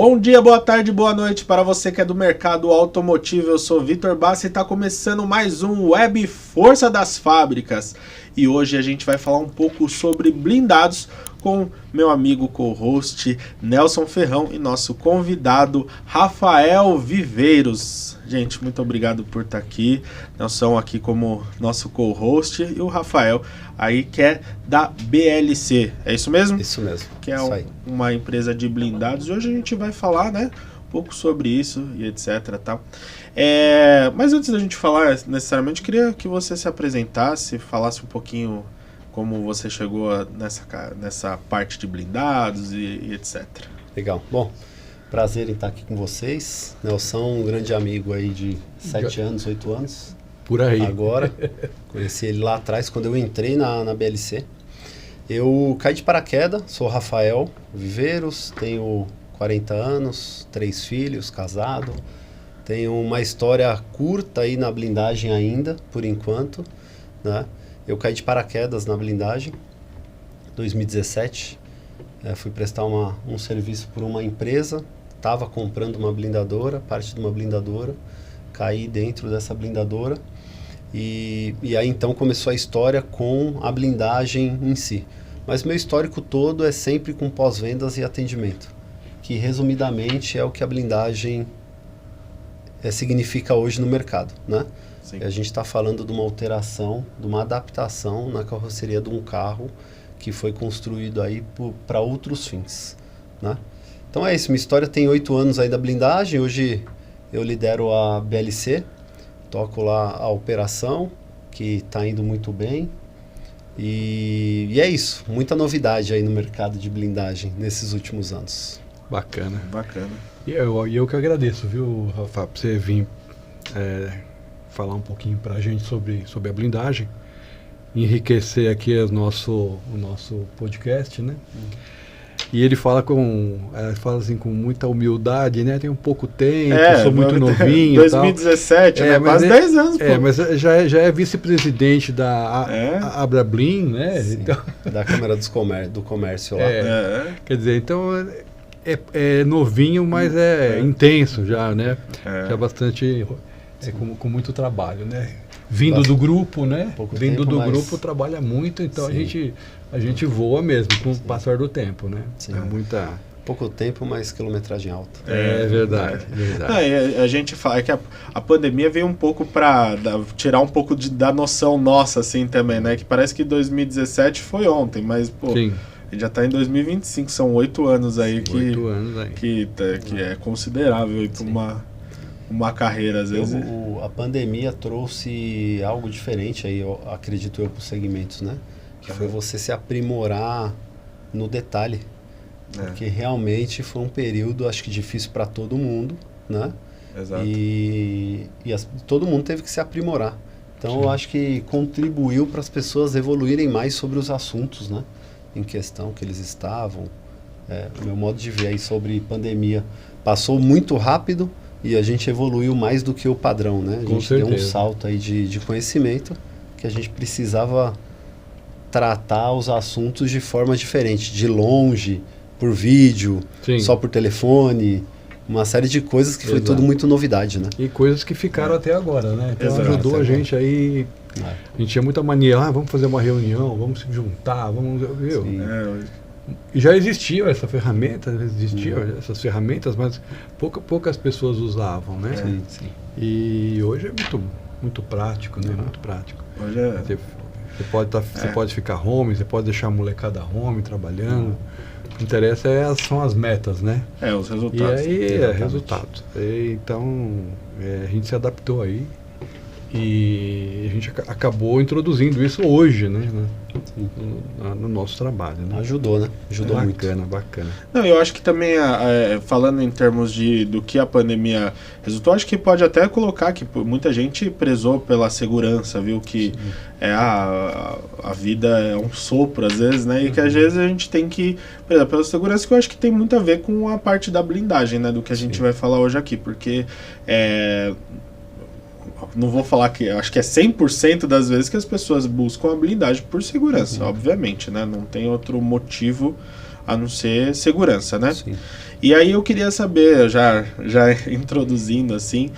Bom dia, boa tarde, boa noite para você que é do mercado automotivo. Eu sou Vitor Bassi e está começando mais um Web Força das Fábricas. E hoje a gente vai falar um pouco sobre blindados com meu amigo co-host Nelson Ferrão e nosso convidado Rafael Viveiros. Gente, muito obrigado por estar aqui. Nelson aqui como nosso co-host e o Rafael aí que é da BLC. É isso mesmo? Isso mesmo. Que é uma empresa de blindados. E hoje a gente vai falar, né, um pouco sobre isso e etc. Tá? Mas antes da gente falar necessariamente, queria que você se apresentasse, falasse um pouquinho como você chegou nessa parte de blindados e etc. Legal. Bom, prazer em estar aqui com vocês. Nelson, um grande amigo aí de 7 anos, 8 anos. Por aí. Agora. Conheci ele lá atrás, quando eu entrei na BLC. Eu caí de paraquedas, sou Rafael Viveiros, tenho 40 anos, 3 filhos, casado. Tenho uma história curta aí na blindagem ainda, por enquanto, né? Eu caí de paraquedas na blindagem, 2017, fui prestar um serviço por uma empresa, estava comprando uma blindadora, parte de uma blindadora, caí dentro dessa blindadora e aí então começou a história com a blindagem em si. Mas meu histórico todo é sempre com pós-vendas e atendimento, que resumidamente é o que a blindagem significa hoje no mercado, né? A gente está falando de uma alteração, de uma adaptação na carroceria de um carro que foi construído aí para outros fins, né? Então é isso, minha história tem 8 anos aí da blindagem, hoje eu lidero a BLC, toco lá a operação, que está indo muito bem, e é isso, muita novidade aí no mercado de blindagem nesses últimos anos. Bacana. Bacana. E eu que agradeço, viu, Rafa, por você vir falar um pouquinho pra gente sobre a blindagem, enriquecer aqui o nosso podcast, né? E ele fala assim com muita humildade, né? Tem um pouco tempo, sou muito novinho. 2017, tal. Né? Quase 10 anos, pô. Mas já é vice-presidente da Abrablin, né? Sim, então... da Câmara do Comércio lá. Quer dizer, então é novinho, mas é intenso já, né? Já bastante... com muito trabalho, né? Vindo do grupo, né? Vindo do grupo trabalha muito, então a gente voa mesmo com o passar do tempo, né? Sim. Pouco tempo, mas quilometragem alta. É verdade. A gente fala que a pandemia veio um pouco para tirar um pouco da noção nossa, assim, também, né? Que parece que 2017 foi ontem, mas, pô... Sim. A gente já está em 2025, são 8 anos aí que é considerável aí para uma carreira, às vezes. A pandemia trouxe algo diferente aí, eu acredito para os segmentos, né? Que foi você se aprimorar no detalhe. Porque realmente foi um período, acho que difícil para todo mundo, né? Exato. Todo mundo teve que se aprimorar. Então, eu acho que contribuiu para as pessoas evoluírem mais sobre os assuntos, né? Em questão que eles estavam. O meu modo de ver aí sobre pandemia passou muito rápido, e a gente evoluiu mais do que o padrão, né? A gente deu um salto aí de conhecimento que a gente precisava tratar os assuntos de forma diferente, de longe, por vídeo, só por telefone, uma série de coisas que foi tudo muito novidade, né? E coisas que ficaram até agora, né? Então ajudou a gente aí. A gente tinha muita mania, vamos fazer uma reunião, vamos se juntar, viu? E já existiam essas ferramentas, mas poucas pessoas usavam, né? Sim. E hoje é muito prático, né? Muito prático. Hoje você pode ficar home, você pode deixar a molecada home trabalhando. O que interessa são as metas, né? Os resultados. E aí resultados. Então a gente se adaptou aí. E a gente acabou introduzindo isso hoje, né? No nosso trabalho, né? Ajudou, né? Ajudou muito. Bacana. Não, eu acho que também, falando em termos do que a pandemia resultou, acho que pode até colocar que muita gente prezou pela segurança, viu? Que a vida é um sopro, às vezes, né? E que às vezes a gente tem que prezar pela segurança, que eu acho que tem muito a ver com a parte da blindagem, né? Do que a gente vai falar hoje aqui, porque... não vou falar que... Acho que é 100% das vezes que as pessoas buscam a blindagem por segurança, obviamente, né? Não tem outro motivo a não ser segurança, né? Sim. E aí eu queria saber, já introduzindo assim,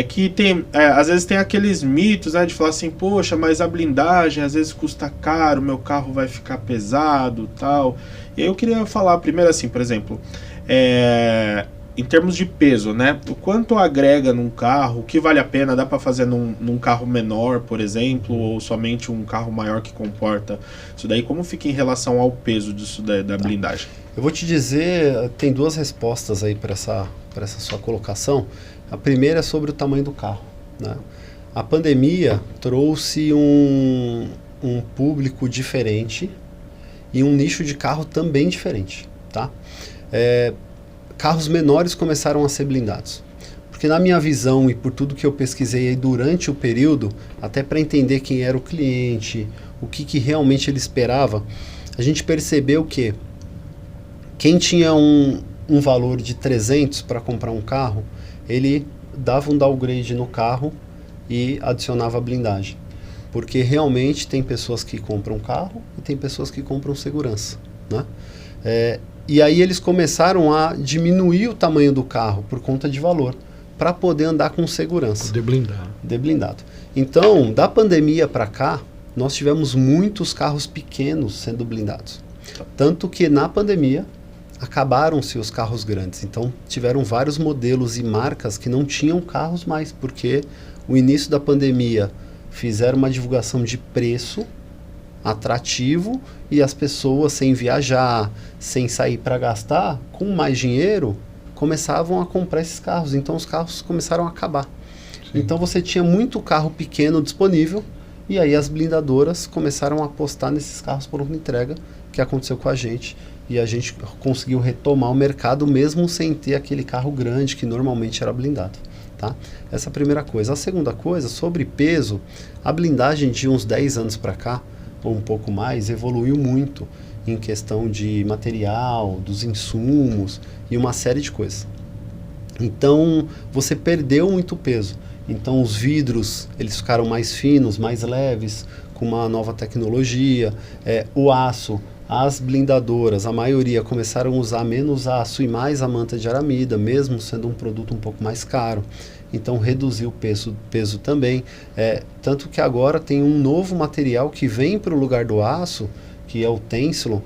que tem, às vezes tem aqueles mitos, né, de falar assim, poxa, mas a blindagem às vezes custa caro, meu carro vai ficar pesado, tal. E aí eu queria falar primeiro assim, por exemplo, em termos de peso, né? O quanto agrega num carro, o que vale a pena, dá para fazer num carro menor, por exemplo, ou somente um carro maior que comporta isso daí? Como fica em relação ao peso disso da blindagem? Eu vou te dizer, tem duas respostas aí para essa sua colocação. A primeira é sobre o tamanho do carro, né? A pandemia trouxe um público diferente e um nicho de carro também diferente, tá? Carros menores começaram a ser blindados. Porque na minha visão e por tudo que eu pesquisei aí durante o período, até para entender quem era o cliente, o que realmente ele esperava, a gente percebeu que quem tinha um valor de 300 para comprar um carro, ele dava um downgrade no carro e adicionava a blindagem. Porque realmente tem pessoas que compram carro e tem pessoas que compram segurança, né? E aí eles começaram a diminuir o tamanho do carro por conta de valor, para poder andar com segurança. Deblindado. Então, da pandemia para cá, nós tivemos muitos carros pequenos sendo blindados. Tanto que na pandemia, acabaram-se os carros grandes. Então, tiveram vários modelos e marcas que não tinham carros mais, porque o início da pandemia fizeram uma divulgação de preço atrativo e as pessoas sem viajar, sem sair para gastar, com mais dinheiro, começavam a comprar esses carros. Então os carros começaram a acabar. Sim. Então você tinha muito carro pequeno disponível e aí as blindadoras começaram a apostar nesses carros por uma entrega, que aconteceu com a gente, e a gente conseguiu retomar o mercado mesmo sem ter aquele carro grande que normalmente era blindado. Tá? Essa é a primeira coisa. A segunda coisa, sobre peso, a blindagem de uns 10 anos para cá, ou um pouco mais, evoluiu muito em questão de material, dos insumos e uma série de coisas. Então, você perdeu muito peso. Então, os vidros, eles ficaram mais finos, mais leves, com uma nova tecnologia. O aço, as blindadoras, a maioria começaram a usar menos aço e mais a manta de aramida, mesmo sendo um produto um pouco mais caro. Então reduziu o peso também. Tanto que agora tem um novo material que vem para o lugar do aço, que é o Tensilon,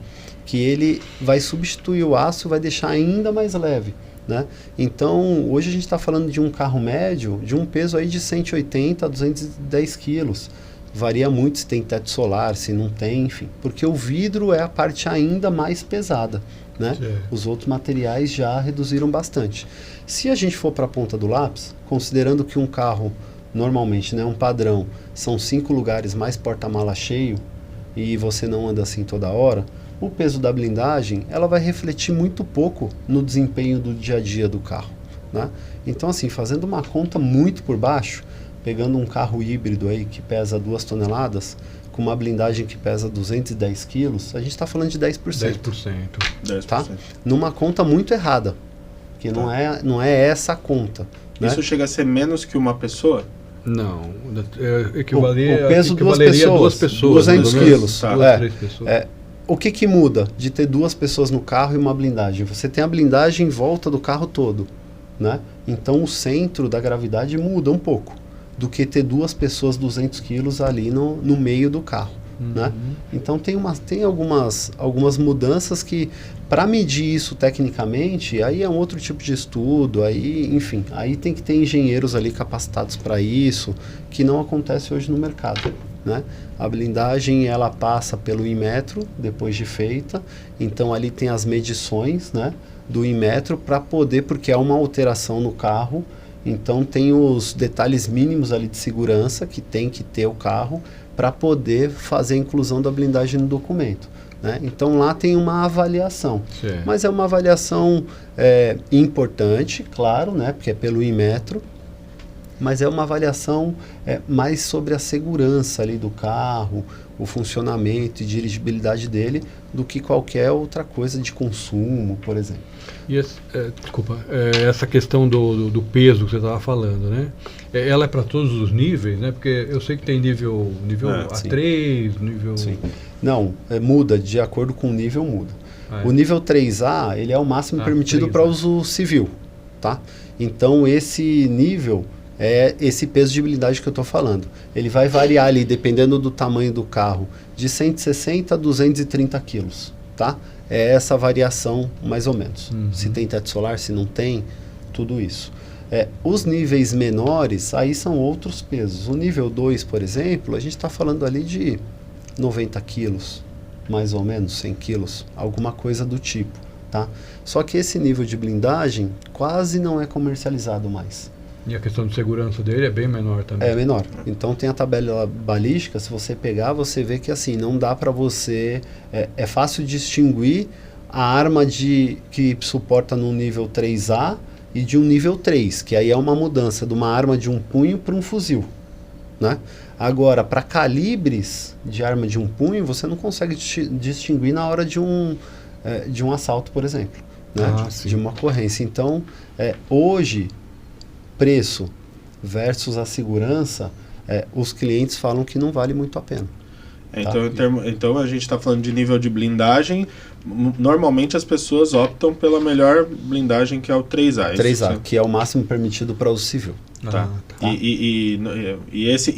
que ele vai substituir o aço e vai deixar ainda mais leve, né? Então hoje a gente está falando de um carro médio, de um peso aí de 180 a 210 quilos. Varia muito se tem teto solar, se não tem, enfim. Porque o vidro é a parte ainda mais pesada, né? Os outros materiais já reduziram bastante. Se a gente for para a ponta do lápis, considerando que um carro, normalmente, né, um padrão, são 5 lugares mais porta-mala cheio, e você não anda assim toda hora, o peso da blindagem, ela vai refletir muito pouco no desempenho do dia a dia do carro, né? Então, assim, fazendo uma conta muito por baixo, pegando um carro híbrido aí que pesa 2 toneladas, com uma blindagem que pesa 210 quilos, a gente está falando de 10%. 10%. Tá? Numa conta muito errada, que não é essa a conta. Isso, né? Chega a ser menos que uma pessoa? Não, o peso de duas pessoas, 200 quilos. Tá. 2, 3 pessoas. O que muda de ter 2 pessoas no carro e uma blindagem? Você tem a blindagem em volta do carro todo, né? Então o centro da gravidade muda um pouco do que ter 2 pessoas 200 quilos ali no meio do carro, né? Então tem algumas mudanças que, para medir isso tecnicamente, aí é um outro tipo de estudo, aí, enfim, aí tem que ter engenheiros ali capacitados para isso, que não acontece hoje no mercado, né? A blindagem, ela passa pelo Inmetro, depois de feita, então ali tem as medições, né, do Inmetro para poder, porque é uma alteração no carro. Então tem os detalhes mínimos ali de segurança que tem que ter o carro para poder fazer a inclusão da blindagem no documento, né? Então lá tem uma avaliação, mas é uma avaliação importante, claro, né? Porque é pelo Inmetro, mas é uma avaliação mais sobre a segurança ali do carro, o funcionamento e dirigibilidade dele, do que qualquer outra coisa de consumo, por exemplo. E essa questão do peso que você estava falando, né? Ela é para todos os níveis, né? Porque eu sei que tem nível A3, nível... Sim. Não, muda, de acordo com o nível muda. O nível 3A, ele é o máximo permitido para uso civil, tá? Então, esse nível é esse peso de blindagem que eu estou falando. Ele vai variar ali, dependendo do tamanho do carro, de 160 a 230 quilos, tá? É essa variação, mais ou menos. Se tem teto solar, se não tem, tudo isso. Os níveis menores, aí são outros pesos. O nível 2, por exemplo, a gente está falando ali de 90 quilos, mais ou menos, 100 quilos, alguma coisa do tipo, tá? Só que esse nível de blindagem quase não é comercializado mais. E a questão de segurança dele é bem menor também. É menor. Então tem a tabela balística, se você pegar, você vê que assim, não dá para você... É fácil distinguir a arma que suporta no nível 3A e de um nível 3, que aí é uma mudança de uma arma de um punho para um fuzil, né? Agora, para calibres de arma de um punho, você não consegue distinguir na hora de um assalto, por exemplo, né? De uma ocorrência. Então, hoje... preço versus a segurança, os clientes falam que não vale muito a pena. Então a gente está falando de nível de blindagem. Normalmente as pessoas optam pela melhor blindagem, que é o 3A. 3A, que é o máximo permitido para uso civil. Tá. E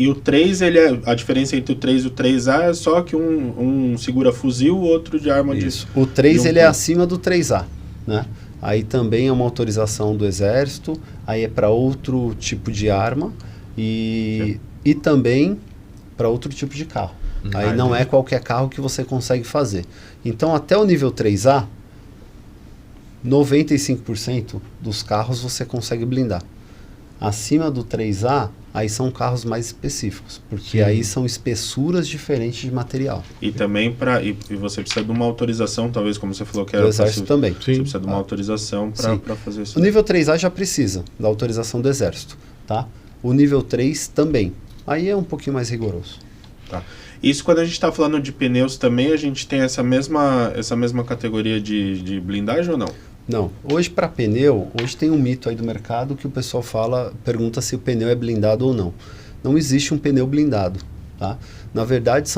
o 3, a diferença entre o 3 e o 3A é só que um segura fuzil, o outro de arma de... O 3 ele é acima do 3A, né? Aí também é uma autorização do Exército, aí é para outro tipo de arma e também para outro tipo de carro. Aí não é qualquer carro que você consegue fazer. Então, até o nível 3A, 95% dos carros você consegue blindar. Acima do 3A, aí são carros mais específicos, porque aí são espessuras diferentes de material. E também e você precisa de uma autorização, talvez, como você falou que era... Do Exército também. Você precisa de uma autorização para fazer isso. O nível 3A já precisa da autorização do Exército, tá? O nível 3 também. Aí é um pouquinho mais rigoroso. Tá. Isso, quando a gente está falando de pneus também, a gente tem essa mesma categoria de blindagem ou não? Não. Hoje, para pneu, tem um mito aí do mercado que o pessoal pergunta se o pneu é blindado ou não. Não existe um pneu blindado, tá? Na verdade,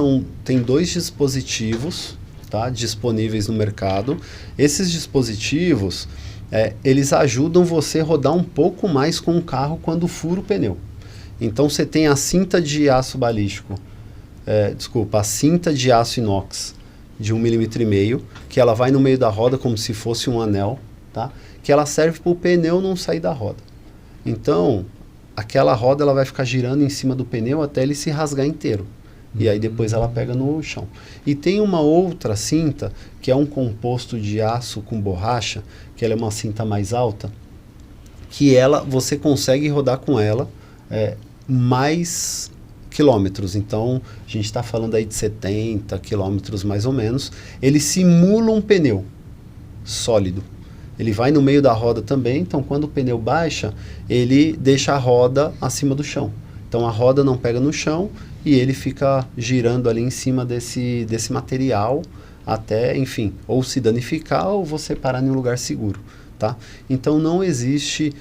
tem 2 dispositivos, tá, disponíveis no mercado. Esses dispositivos, eles ajudam você a rodar um pouco mais com o carro quando fura o pneu. Então, você tem a cinta de aço balístico, a cinta de aço inox de 1,5 mm, que ela vai no meio da roda como se fosse um anel, tá? Que ela serve para o pneu não sair da roda. Então, aquela roda ela vai ficar girando em cima do pneu até ele se rasgar inteiro. E aí depois ela pega no chão. E tem uma outra cinta, que é um composto de aço com borracha, que ela é uma cinta mais alta, que você consegue rodar com ela mais quilômetros. Então, a gente está falando aí de 70 quilômetros mais ou menos. Ele simula um pneu sólido. Ele vai no meio da roda também, então quando o pneu baixa, ele deixa a roda acima do chão. Então a roda não pega no chão e ele fica girando ali em cima desse material até, enfim, ou se danificar ou você parar em um lugar seguro, tá? Então não existe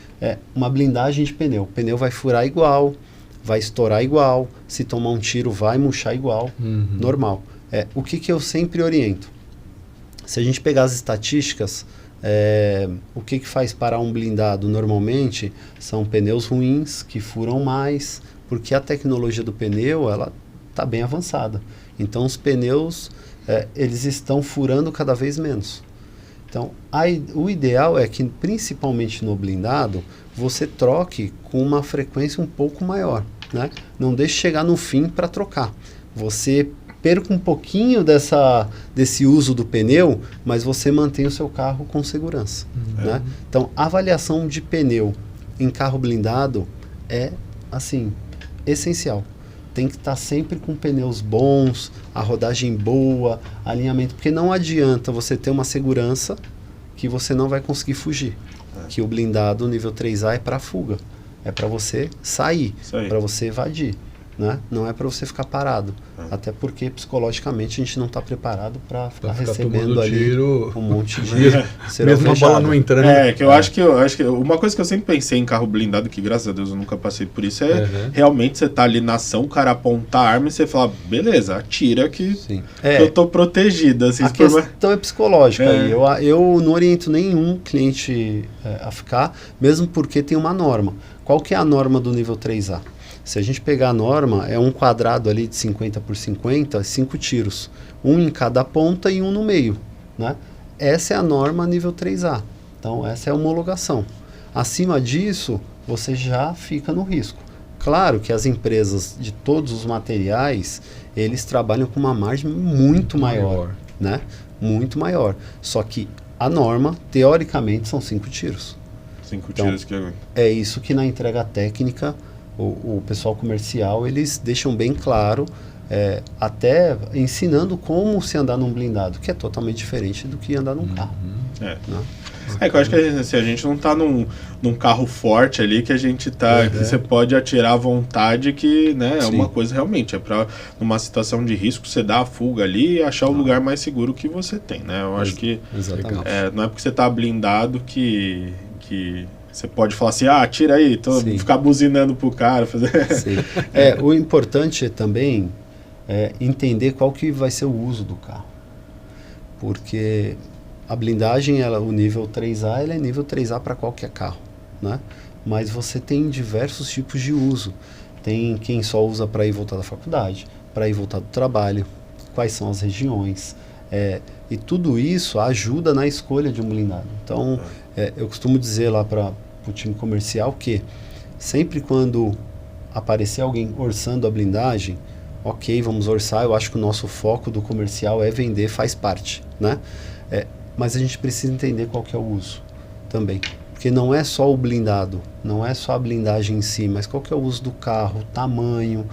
uma blindagem de pneu. O pneu vai furar igual, vai estourar igual, se tomar um tiro vai murchar igual, normal. O que eu sempre oriento? Se a gente pegar as estatísticas, o que faz parar um blindado normalmente são pneus ruins, que furam mais, porque a tecnologia do pneu ela está bem avançada. Então os pneus eles estão furando cada vez menos. Então o ideal é que, principalmente no blindado, você troque com uma frequência um pouco maior, né? Não deixe chegar no fim para trocar. Você perca um pouquinho desse uso do pneu, mas você mantém o seu carro com segurança, né? Então, a avaliação de pneu em carro blindado é, assim, essencial. Tem que estar sempre com pneus bons, a rodagem boa, alinhamento, porque não adianta você ter uma segurança que você não vai conseguir fugir. Que o blindado nível 3A é para fuga, é para você sair, para você evadir. né? Não é para você ficar parado. Até porque psicologicamente a gente não está preparado para ficar recebendo ali tiro, um monte de mesmo a bola não entrando. Eu acho que uma coisa que eu sempre pensei em carro blindado, que graças a Deus eu nunca passei por isso, realmente você tá ali na ação, o cara aponta a arma e você fala, beleza, atira que eu tô protegido. Assim, a questão é psicológica aí. Eu não oriento nenhum cliente a ficar, mesmo porque tem uma norma. Qual que é a norma do nível 3A? Se a gente pegar a norma, é um quadrado ali de 50 por 50, 5 tiros. Um em cada ponta e um no meio, né? Essa é a norma nível 3A. Então, essa é a homologação. Acima disso, você já fica no risco. Claro que as empresas de todos os materiais, eles trabalham com uma margem muito maior, né? Muito maior. Só que a norma, teoricamente, são 5 tiros. 5 tiros que é isso que na entrega técnica o pessoal comercial eles deixam bem claro, até ensinando como se andar num blindado, que é totalmente diferente do que andar num carro. Né? Que eu acho que a gente não tá num carro forte ali que a gente tá, que você pode atirar à vontade, que, né, é uma coisa realmente, é para numa situação de risco você dar a fuga ali e achar o lugar mais seguro que você tem, né? Eu acho que não é porque você tá blindado que você pode falar assim, atira aí, ficar buzinando pro cara. O importante é também entender qual que vai ser o uso do carro. Porque a blindagem, o nível 3A, ele é nível 3A para qualquer carro, né? Mas você tem diversos tipos de uso. Tem quem só usa para ir voltar da faculdade, para ir voltar do trabalho, quais são as regiões. E tudo isso ajuda na escolha de um blindado. Então, eu costumo dizer lá para o time comercial que sempre quando aparecer alguém orçando a blindagem, ok, vamos orçar, eu acho que o nosso foco do comercial é vender, faz parte, né? Mas a gente precisa entender qual que é o uso também. Porque não é só o blindado, não é só a blindagem em si, mas qual que é o uso do carro, tamanho,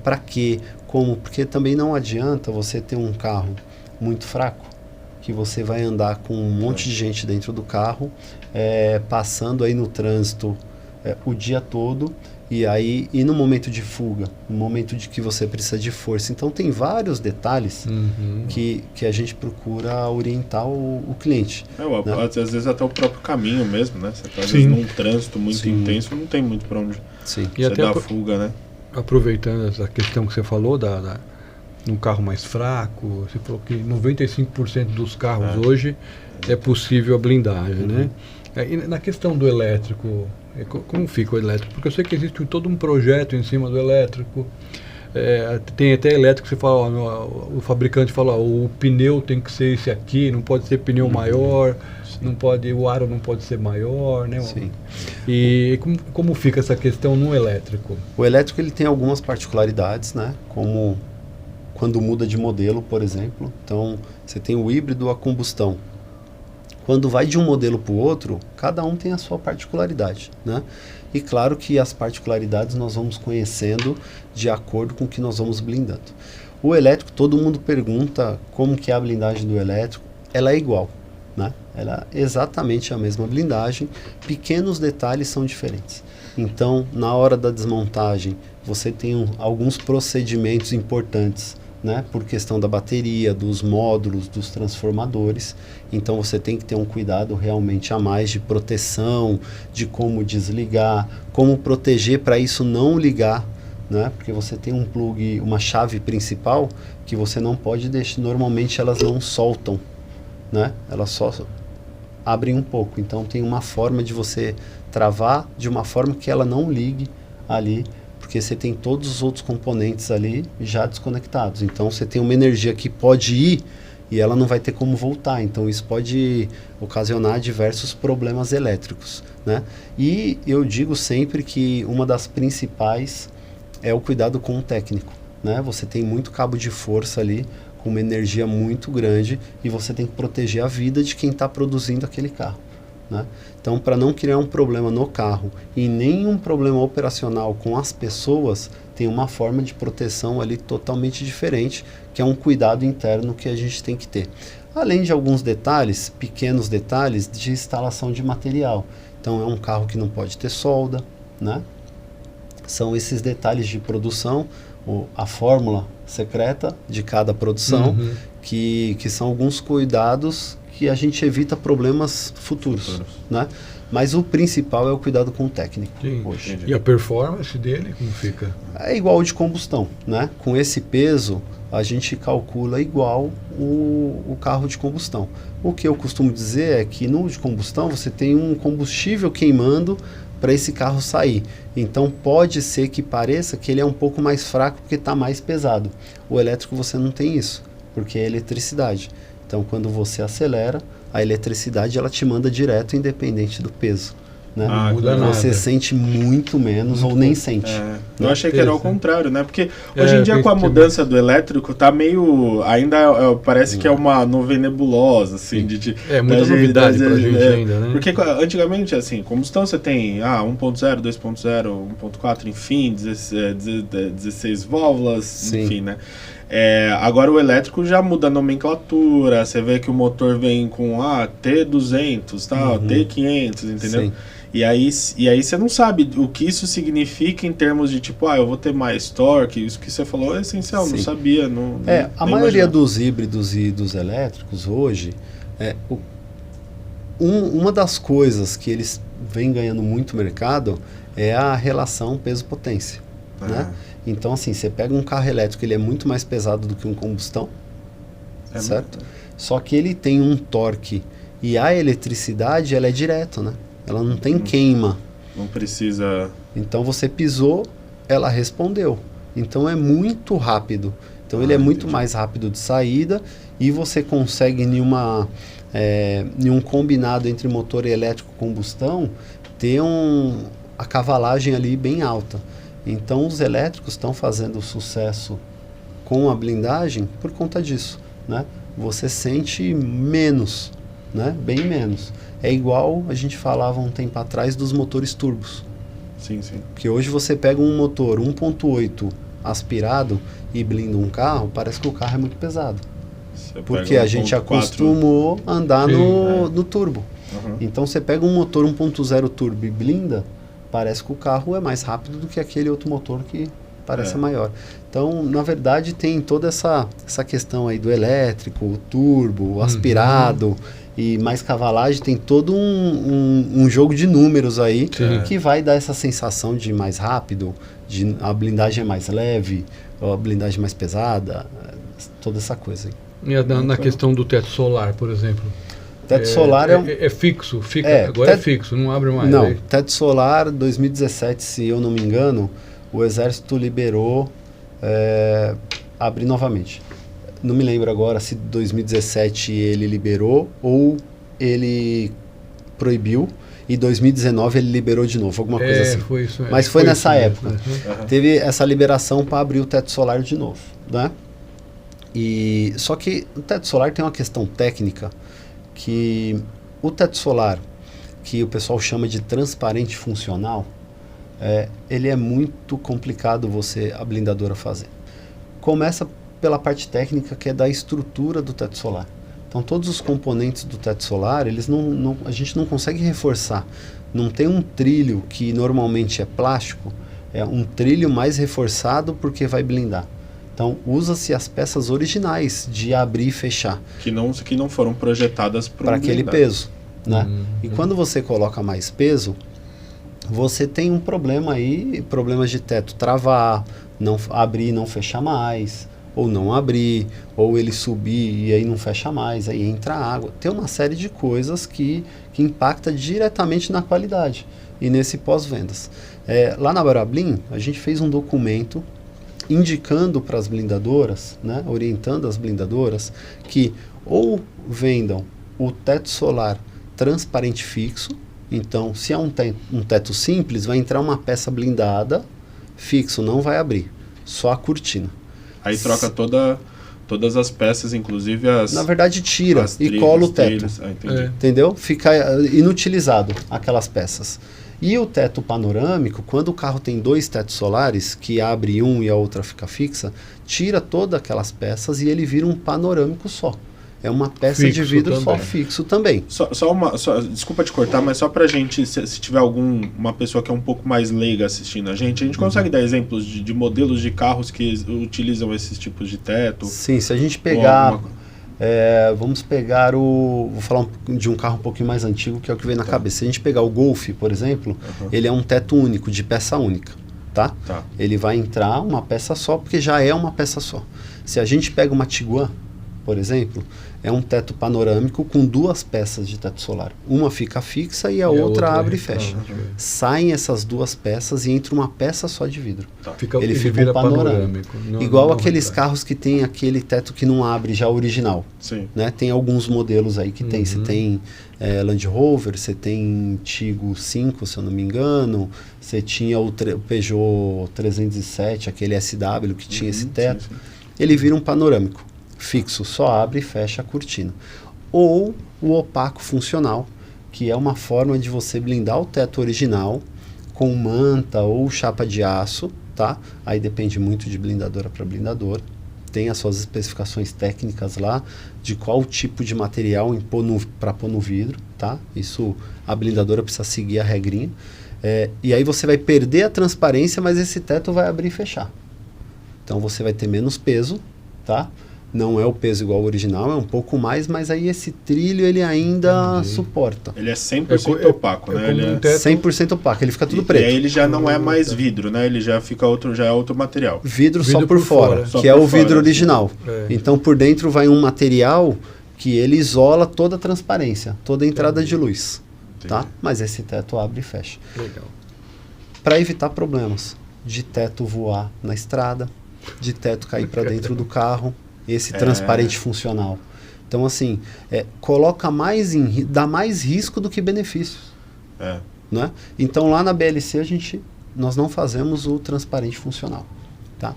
para quê, como, porque também não adianta você ter um carro muito fraco, que você vai andar com um monte de gente dentro do carro, passando aí no trânsito o dia todo, e no momento de fuga, no momento de que você precisa de força. Então tem vários detalhes que a gente procura orientar o cliente. Né? Às vezes até o próprio caminho mesmo, né? Você está às vezes num trânsito muito intenso, não tem muito para onde você dar fuga, né? Aproveitando essa questão que você falou num carro mais fraco, você falou que 95% dos carros hoje é possível a blindagem, né? E na questão do elétrico, como fica o elétrico? Porque eu sei que existe todo um projeto em cima do elétrico. Tem até elétrico que você fala, o fabricante fala, o pneu tem que ser esse aqui, não pode ser pneu maior, o aro não pode ser maior, né? Sim. E como fica essa questão no elétrico? O elétrico ele tem algumas particularidades, né? Como quando muda de modelo, por exemplo. Então, você tem o híbrido a combustão. Quando vai de um modelo para o outro, cada um tem a sua particularidade, né? E claro que as particularidades nós vamos conhecendo de acordo com o que nós vamos blindando. O elétrico, todo mundo pergunta como que é a blindagem do elétrico. Ela é igual, né? Ela é exatamente a mesma blindagem, pequenos detalhes são diferentes. Então, na hora da desmontagem, você tem alguns procedimentos importantes, né, por questão da bateria, dos módulos, dos transformadores. Então você tem que ter um cuidado realmente a mais de proteção, de como desligar, como proteger para isso não ligar, né, porque você tem um plug, uma chave principal que você não pode deixar, normalmente elas não soltam, né, elas só abrem um pouco. Então tem uma forma de você travar de uma forma que ela não ligue ali, porque você tem todos os outros componentes ali já desconectados. Então você tem uma energia que pode ir e ela não vai ter como voltar. Então isso pode ocasionar diversos problemas elétricos, né? E eu digo sempre que uma das principais é o cuidado com o técnico, né? Você tem muito cabo de força ali, com uma energia muito grande, e você tem que proteger a vida de quem está produzindo aquele carro, né? Então, para não criar um problema no carro e nenhum problema operacional com as pessoas, tem uma forma de proteção ali totalmente diferente, que é um cuidado interno que a gente tem que ter. Além de alguns detalhes, pequenos detalhes de instalação de material. Então, é um carro que não pode ter solda, né? são esses detalhes de produção, a fórmula secreta de cada produção, que são alguns cuidados que a gente evita problemas futuros, né? Mas o principal é o cuidado com o técnico hoje. E a performance dele, como fica? É igual ao de combustão, né? Com esse peso, a gente calcula igual o carro de combustão. O que eu costumo dizer é que no de combustão você tem um combustível queimando para esse carro sair. Então pode ser que pareça que ele é um pouco mais fraco porque está mais pesado. O elétrico você não tem isso, porque é eletricidade. Então quando você acelera, a eletricidade ela te manda direto independente do peso. Né? Muda você nada. Sente muito menos ou nem sente. Eu achei que era ao contrário, né? Porque hoje em dia com a mudança do elétrico tá meio... Ainda parece que é uma nuvem nebulosa, assim. Muita novidade pra gente ainda, né? Porque antigamente, assim, combustão você tem 1.0, 2.0, 1.4, enfim, 16 válvulas, Sim. enfim, né? Agora o elétrico já muda a nomenclatura, você vê que o motor vem com T200, T500, entendeu? Sim. E aí você não sabe o que isso significa em termos de tipo, eu vou ter mais torque, isso que você falou é essencial, Sim. Não sabia. A maioria dos híbridos e dos elétricos hoje, uma das coisas que eles vêm ganhando muito mercado é a relação peso-potência, né? Então, assim, você pega um carro elétrico, ele é muito mais pesado do que um combustão, certo? Só que ele tem um torque e a eletricidade, ela é direto, né? Ela não tem queima. Não precisa... Então, você pisou, ela respondeu. Então, é muito rápido. Então, ele é muito mais rápido de saída e você consegue em um combinado entre motor elétrico e combustão ter a cavalagem ali bem alta. Então, os elétricos estão fazendo sucesso com a blindagem por conta disso, né? Você sente menos, né? Bem menos. É igual a gente falava um tempo atrás dos motores turbos. Sim. Que hoje você pega um motor 1.8 aspirado e blinda um carro, parece que o carro é muito pesado. Porque a gente acostumou a andar no turbo. Então, você pega um motor 1.0 turbo e blinda, parece que o carro é mais rápido do que aquele outro motor que parece maior. Então, na verdade, tem toda essa questão aí do elétrico, o turbo, o aspirado e mais cavalagem. Tem todo um jogo de números aí que vai dar essa sensação de mais rápido, de a blindagem é mais leve, a blindagem mais pesada, toda essa coisa aí. E na questão do teto solar, por exemplo? Teto solar é fixo, agora é fixo, não abre mais. Não, teto solar 2017, se eu não me engano, o Exército liberou abrir novamente. Não me lembro agora se 2017 ele liberou ou ele proibiu e 2019 ele liberou de novo, alguma coisa assim. Foi isso, mas foi nessa isso época. Teve essa liberação para abrir o teto solar de novo, né? Só que o teto solar tem uma questão técnica que o teto solar, que o pessoal chama de transparente funcional, ele é muito complicado a blindadora fazer. Começa pela parte técnica, que é da estrutura do teto solar. Então, todos os componentes do teto solar, a gente não consegue reforçar. Não tem um trilho que normalmente é plástico, é um trilho mais reforçado porque vai blindar. Então, usa-se as peças originais de abrir e fechar. Que não foram projetadas para aquele peso, né? E quando você coloca mais peso, você tem um problema aí, problemas de teto travar, não abrir e não fechar mais, ou não abrir, ou ele subir e aí não fecha mais, aí entra água. Tem uma série de coisas que impacta diretamente na qualidade e nesse pós-vendas. Lá na Barablin, a gente fez um documento indicando para as blindadoras, né, orientando as blindadoras, que ou vendam o teto solar transparente fixo. Então, se é um teto simples, vai entrar uma peça blindada, fixo, não vai abrir, só a cortina. Aí troca todas as peças, inclusive as... Na verdade, tira e cola o teto, entendeu? Fica inutilizado aquelas peças. E o teto panorâmico, quando o carro tem 2 tetos solares, que abre um e a outra fica fixa, tira todas aquelas peças e ele vira um panorâmico só. é uma peça de Fixo vidro só também. fixo também. Desculpa te cortar, mas só pra gente, se tiver uma pessoa que é um pouco mais leiga assistindo a gente consegue dar exemplos de modelos de carros que utilizam esses tipos de teto? Sim, se a gente Ou pegar... alguma- vamos pegar vou falar de um carro um pouquinho mais antigo, que é o que vem na cabeça. Se a gente pegar o Golf, por exemplo, ele é um teto único, de peça única, tá? Tá. Ele vai entrar uma peça só, porque já é uma peça só. Se a gente pega uma Tiguan, por exemplo, é um teto panorâmico com 2 peças de teto solar. Uma fica fixa e a outra abre e fecha. Saem essas 2 peças e entra uma peça só de vidro. Ele fica vira um panorâmico. Igual aqueles carros. carros que tem aquele teto que não abre já original. Sim. Né? Tem alguns modelos aí que tem. Você tem Land Rover, você tem Tigo 5, se eu não me engano. Você tinha o Peugeot 307, aquele SW que tinha esse teto. Sim. Ele vira um panorâmico fixo, só abre e fecha a cortina. Ou o opaco funcional, que é uma forma de você blindar o teto original com manta ou chapa de aço, tá? Aí depende muito de blindadora para blindador. Tem as suas especificações técnicas lá de qual tipo de material para pôr no vidro, tá? Isso a blindadora precisa seguir a regrinha. E aí você vai perder a transparência, mas esse teto vai abrir e fechar. Então você vai ter menos peso, tá? Não é o peso igual ao original, é um pouco mais, mas aí esse trilho ele ainda suporta. Ele é 100% opaco, né? Ele é 100% opaco, ele fica tudo preto. E aí ele já não é mais vidro, né? Ele já fica já é outro material. Vidro só por fora, Só que é por o vidro fora, original. É. Então por dentro vai um material que ele isola toda a transparência, toda a entrada de luz, tá? Mas esse teto abre e fecha. Legal. Para evitar problemas de teto voar na estrada, de teto cair para dentro do carro, esse transparente funcional. Então, assim, dá mais risco do que benefícios. Né? Então, lá na BLC, nós não fazemos o transparente funcional. Tá?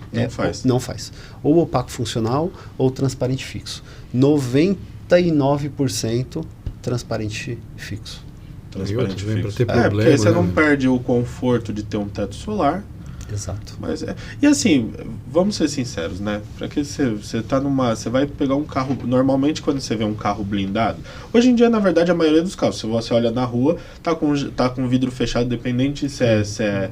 Não faz. Ou opaco funcional ou transparente fixo. 99% transparente fixo. Transparente Pra fixo. ter problema, porque aí você né? não perde o conforto de ter um teto solar. Exato. Mas e assim, vamos ser sinceros, né? Pra que você tá você vai pegar um carro, normalmente quando você vê um carro blindado, hoje em dia, na verdade, a maioria dos carros, se você olha na rua, tá com vidro fechado, independente se é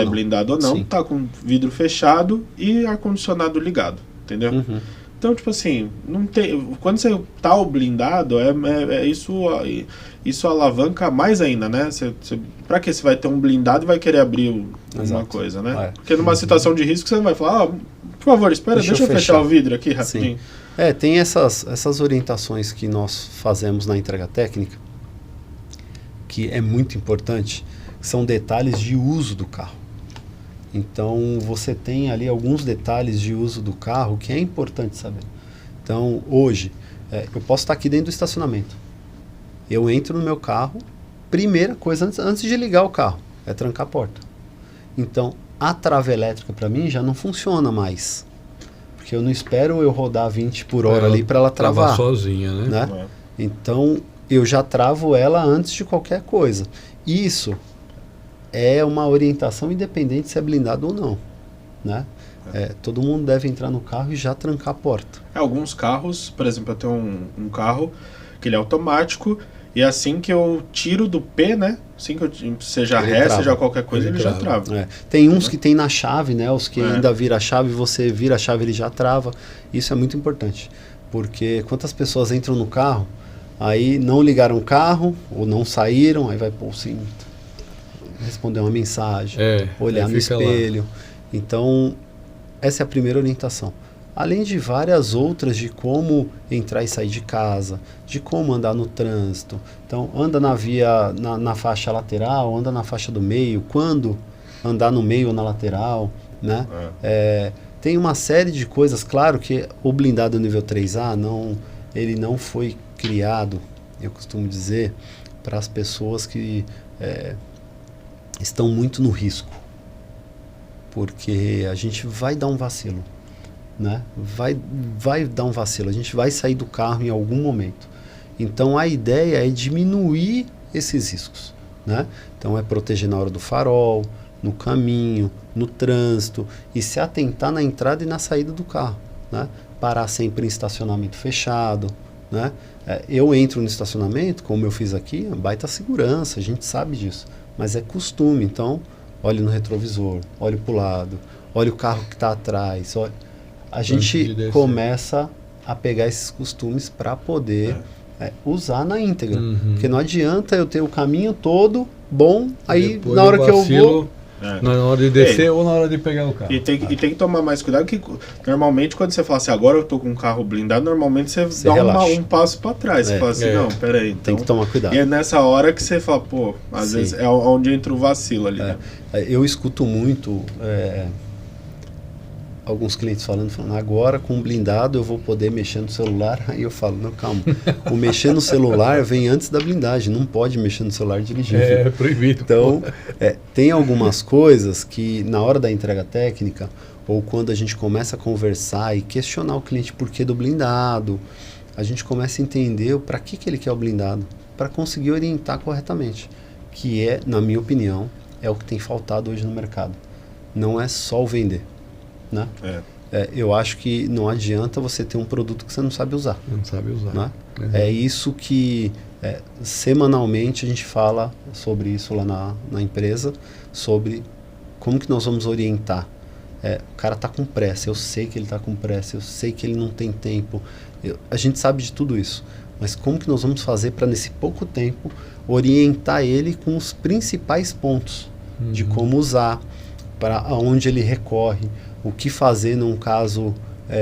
blindado ou não, Sim. tá com vidro fechado e ar-condicionado ligado, entendeu? Uhum. Então, tipo assim, não tem, quando você tá o blindado, isso alavanca mais ainda, né? Pra que você vai ter um blindado e vai querer abrir alguma coisa, né? Porque numa situação de risco você não vai falar, por favor, espera, deixa eu fechar o vidro aqui rapidinho. Sim. Tem essas orientações que nós fazemos na entrega técnica, que é muito importante, são detalhes de uso do carro. Então, você tem ali alguns detalhes de uso do carro que é importante saber. Então, hoje, eu posso estar aqui dentro do estacionamento. Eu entro no meu carro, primeira coisa, antes de ligar o carro, é trancar a porta. Então, a trava elétrica, para mim, já não funciona mais. Porque eu não espero eu rodar 20 por hora ali para ela travar. Sozinha, né? Então, eu já travo ela antes de qualquer coisa. Isso é uma orientação independente se é blindado ou não, né? Todo mundo deve entrar no carro e já trancar a porta. Alguns carros, por exemplo, eu tenho um carro que ele é automático e assim que eu tiro do P, né? Assim que seja ré, seja qualquer coisa, ele já trava. Tem uns que tem na chave, né? Os que ainda vira a chave, você vira a chave, ele já trava. Isso é muito importante, porque quantas pessoas entram no carro, aí não ligaram o carro ou não saíram, aí vai pôr o cinto, responder uma mensagem, olhar no espelho. Então, essa é a primeira orientação. Além de várias outras de como entrar e sair de casa, de como andar no trânsito. Então, anda na via, na faixa lateral, anda na faixa do meio, quando andar no meio ou na lateral, né? Tem uma série de coisas, claro que o blindado nível 3A, ele não foi criado, eu costumo dizer, para as pessoas que estão muito no risco, porque a gente vai dar um vacilo, né? Vai dar um vacilo, a gente vai sair do carro em algum momento. Então a ideia é diminuir esses riscos, né? Então é proteger na hora do farol, no caminho, no trânsito e se atentar na entrada e na saída do carro, né? Parar sempre em estacionamento fechado, né? Eu entro no estacionamento, como eu fiz aqui, baita segurança, a gente sabe disso, mas é costume. Então, olhe no retrovisor, olhe para o lado, olhe o carro que está atrás. A gente começa a pegar esses costumes para poder usar na íntegra. Porque não adianta eu ter o caminho todo bom, aí depois na hora que eu vou... Na hora de descer ou na hora de pegar o carro. E tem que tomar mais cuidado, que normalmente quando você fala assim, agora eu tô com um carro blindado, normalmente você dá um passo para trás. Você fala assim, não, peraí. Então, tem que tomar cuidado. E é nessa hora que você fala, pô, às vezes é onde entra o vacilo ali. Né? Eu escuto muito alguns clientes falando, agora com blindado eu vou poder mexer no celular. Aí eu falo, não, calma, o mexer no celular vem antes da blindagem, não pode mexer no celular dirigindo. É proibido. Então, tem algumas coisas que na hora da entrega técnica, ou quando a gente começa a conversar e questionar o cliente por que do blindado, a gente começa a entender para que ele quer o blindado, para conseguir orientar corretamente, que na minha opinião, é o que tem faltado hoje no mercado. Não é só o vender. Né? Eu acho que não adianta você ter um produto que você não sabe usar. Não sabe usar. Né? É isso que semanalmente a gente fala sobre isso lá na empresa, sobre como que nós vamos orientar. O cara está com pressa, eu sei que ele está com pressa, eu sei que ele não tem tempo, a gente sabe de tudo isso, mas como que nós vamos fazer para nesse pouco tempo orientar ele com os principais pontos de como usar, para onde ele recorre, o que fazer num caso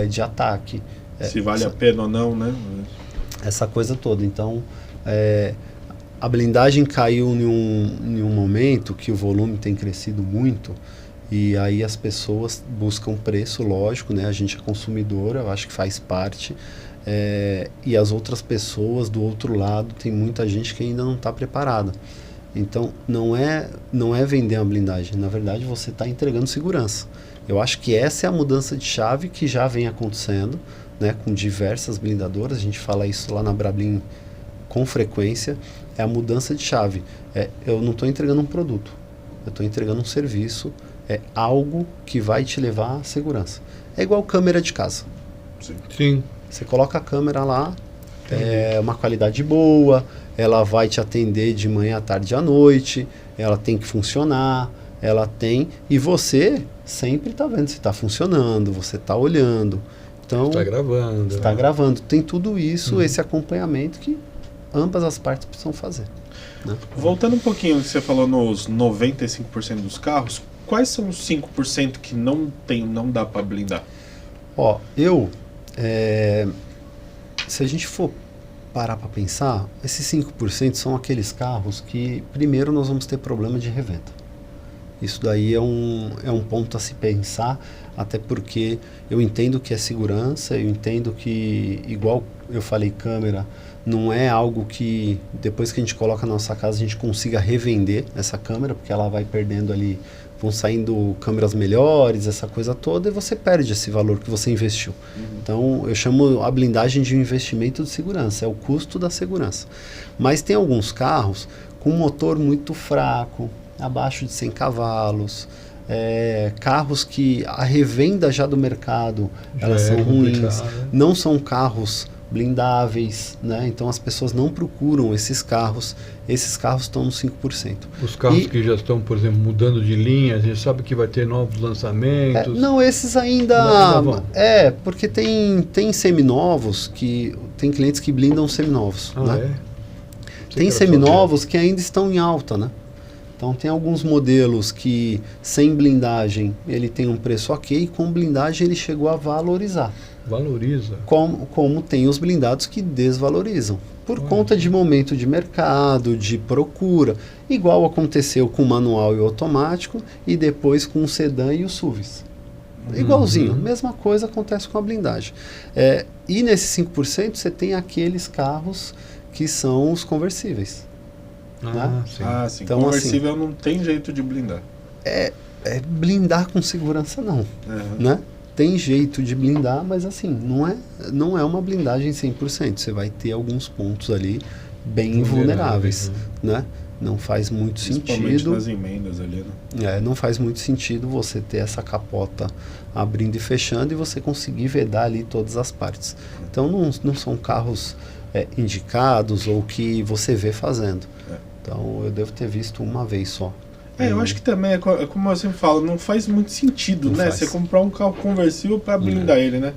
de ataque. Se vale a pena ou não, né? Essa coisa toda. Então, a blindagem caiu em um momento que o volume tem crescido muito, e aí as pessoas buscam preço, lógico, né? A gente é consumidora, eu acho que faz parte, e as outras pessoas do outro lado, tem muita gente que ainda não está preparada. Então, não é vender uma blindagem, na verdade você está entregando segurança. Eu acho que essa é a mudança de chave que já vem acontecendo, né, com diversas blindadoras, a gente fala isso lá na Brablim com frequência, é a mudança de chave. Eu não estou entregando um produto, eu estou entregando um serviço, algo que vai te levar à segurança. É igual câmera de casa. Sim. Você coloca a câmera lá, uma qualidade boa, ela vai te atender de manhã, à tarde e à noite, ela tem que funcionar, e você sempre está vendo se está funcionando, você está olhando. Então, está gravando. Está gravando. Tem tudo isso, esse acompanhamento que ambas as partes precisam fazer. Né? Voltando um pouquinho, você falou nos 95% dos carros, quais são os 5% que não dá para blindar? Se a gente for parar para pensar, esses 5% são aqueles carros que primeiro nós vamos ter problema de revenda. Isso daí é um ponto a se pensar, até porque eu entendo que é segurança, eu entendo que, igual eu falei, câmera, não é algo que depois que a gente coloca na nossa casa a gente consiga revender essa câmera, porque ela vai perdendo ali, vão saindo câmeras melhores, essa coisa toda, e você perde esse valor que você investiu. Então, eu chamo a blindagem de um investimento de segurança, é o custo da segurança. Mas tem alguns carros com motor muito fraco, abaixo de 100 cavalos, carros que a revenda já do mercado, elas são ruins, não são carros blindáveis, né? Então as pessoas não procuram esses carros estão nos 5%. Os carros que já estão, por exemplo, mudando de linha, a gente sabe que vai ter novos lançamentos. Não, esses ainda porque tem seminovos, que tem clientes que blindam seminovos, né? Tem seminovos que ainda estão em alta, né? Então tem alguns modelos que sem blindagem ele tem um preço ok, e com blindagem ele chegou a valorizar. Valoriza. Como tem os blindados que desvalorizam. Por conta de momento de mercado, de procura. Igual aconteceu com o manual e o automático, e depois com o sedã e os SUVs. Igualzinho, mesma coisa acontece com a blindagem. E nesses 5% você tem aqueles carros que são os conversíveis. Sim. Então, conversível não tem jeito de blindar. Blindar com segurança não, né? Tem jeito de blindar, mas assim, não é uma blindagem 100%. Você vai ter alguns pontos ali bem vulneráveis, né? não faz muito Principalmente sentido. nas emendas ali, né? Não faz muito sentido você ter essa capota abrindo e fechando e você conseguir vedar ali todas as partes. Então não são carros indicados ou que você vê fazendo. Então eu devo ter visto uma vez só. Eu acho que também, como eu sempre falo, não faz muito sentido, Não né? faz. Você comprar um carro conversível para blindar ele, né?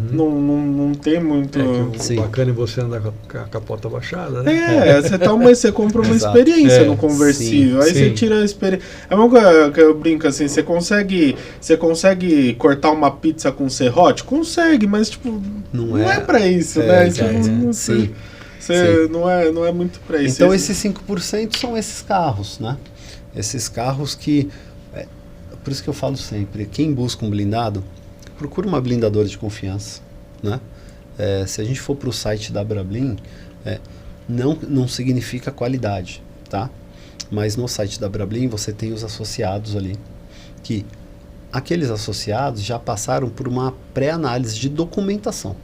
Não tem muito... O bacana é você andar com a capota baixada, né? Você compra uma Exato. experiência no conversível, sim, aí você sim. tira a experiência. É uma coisa que eu brinco assim, você consegue cortar uma pizza com serrote? Consegue, mas tipo, não é pra isso, né? Exato. Tipo, Sim. não é muito pra isso. Então esses 5% são esses carros, né? Esses carros que... por isso que eu falo sempre, quem busca um blindado, procura uma blindadora de confiança, né? Se a gente for para o site da Brablim, não significa qualidade, tá? Mas no site da Brablim você tem os associados ali, que aqueles associados já passaram por uma pré-análise de documentação.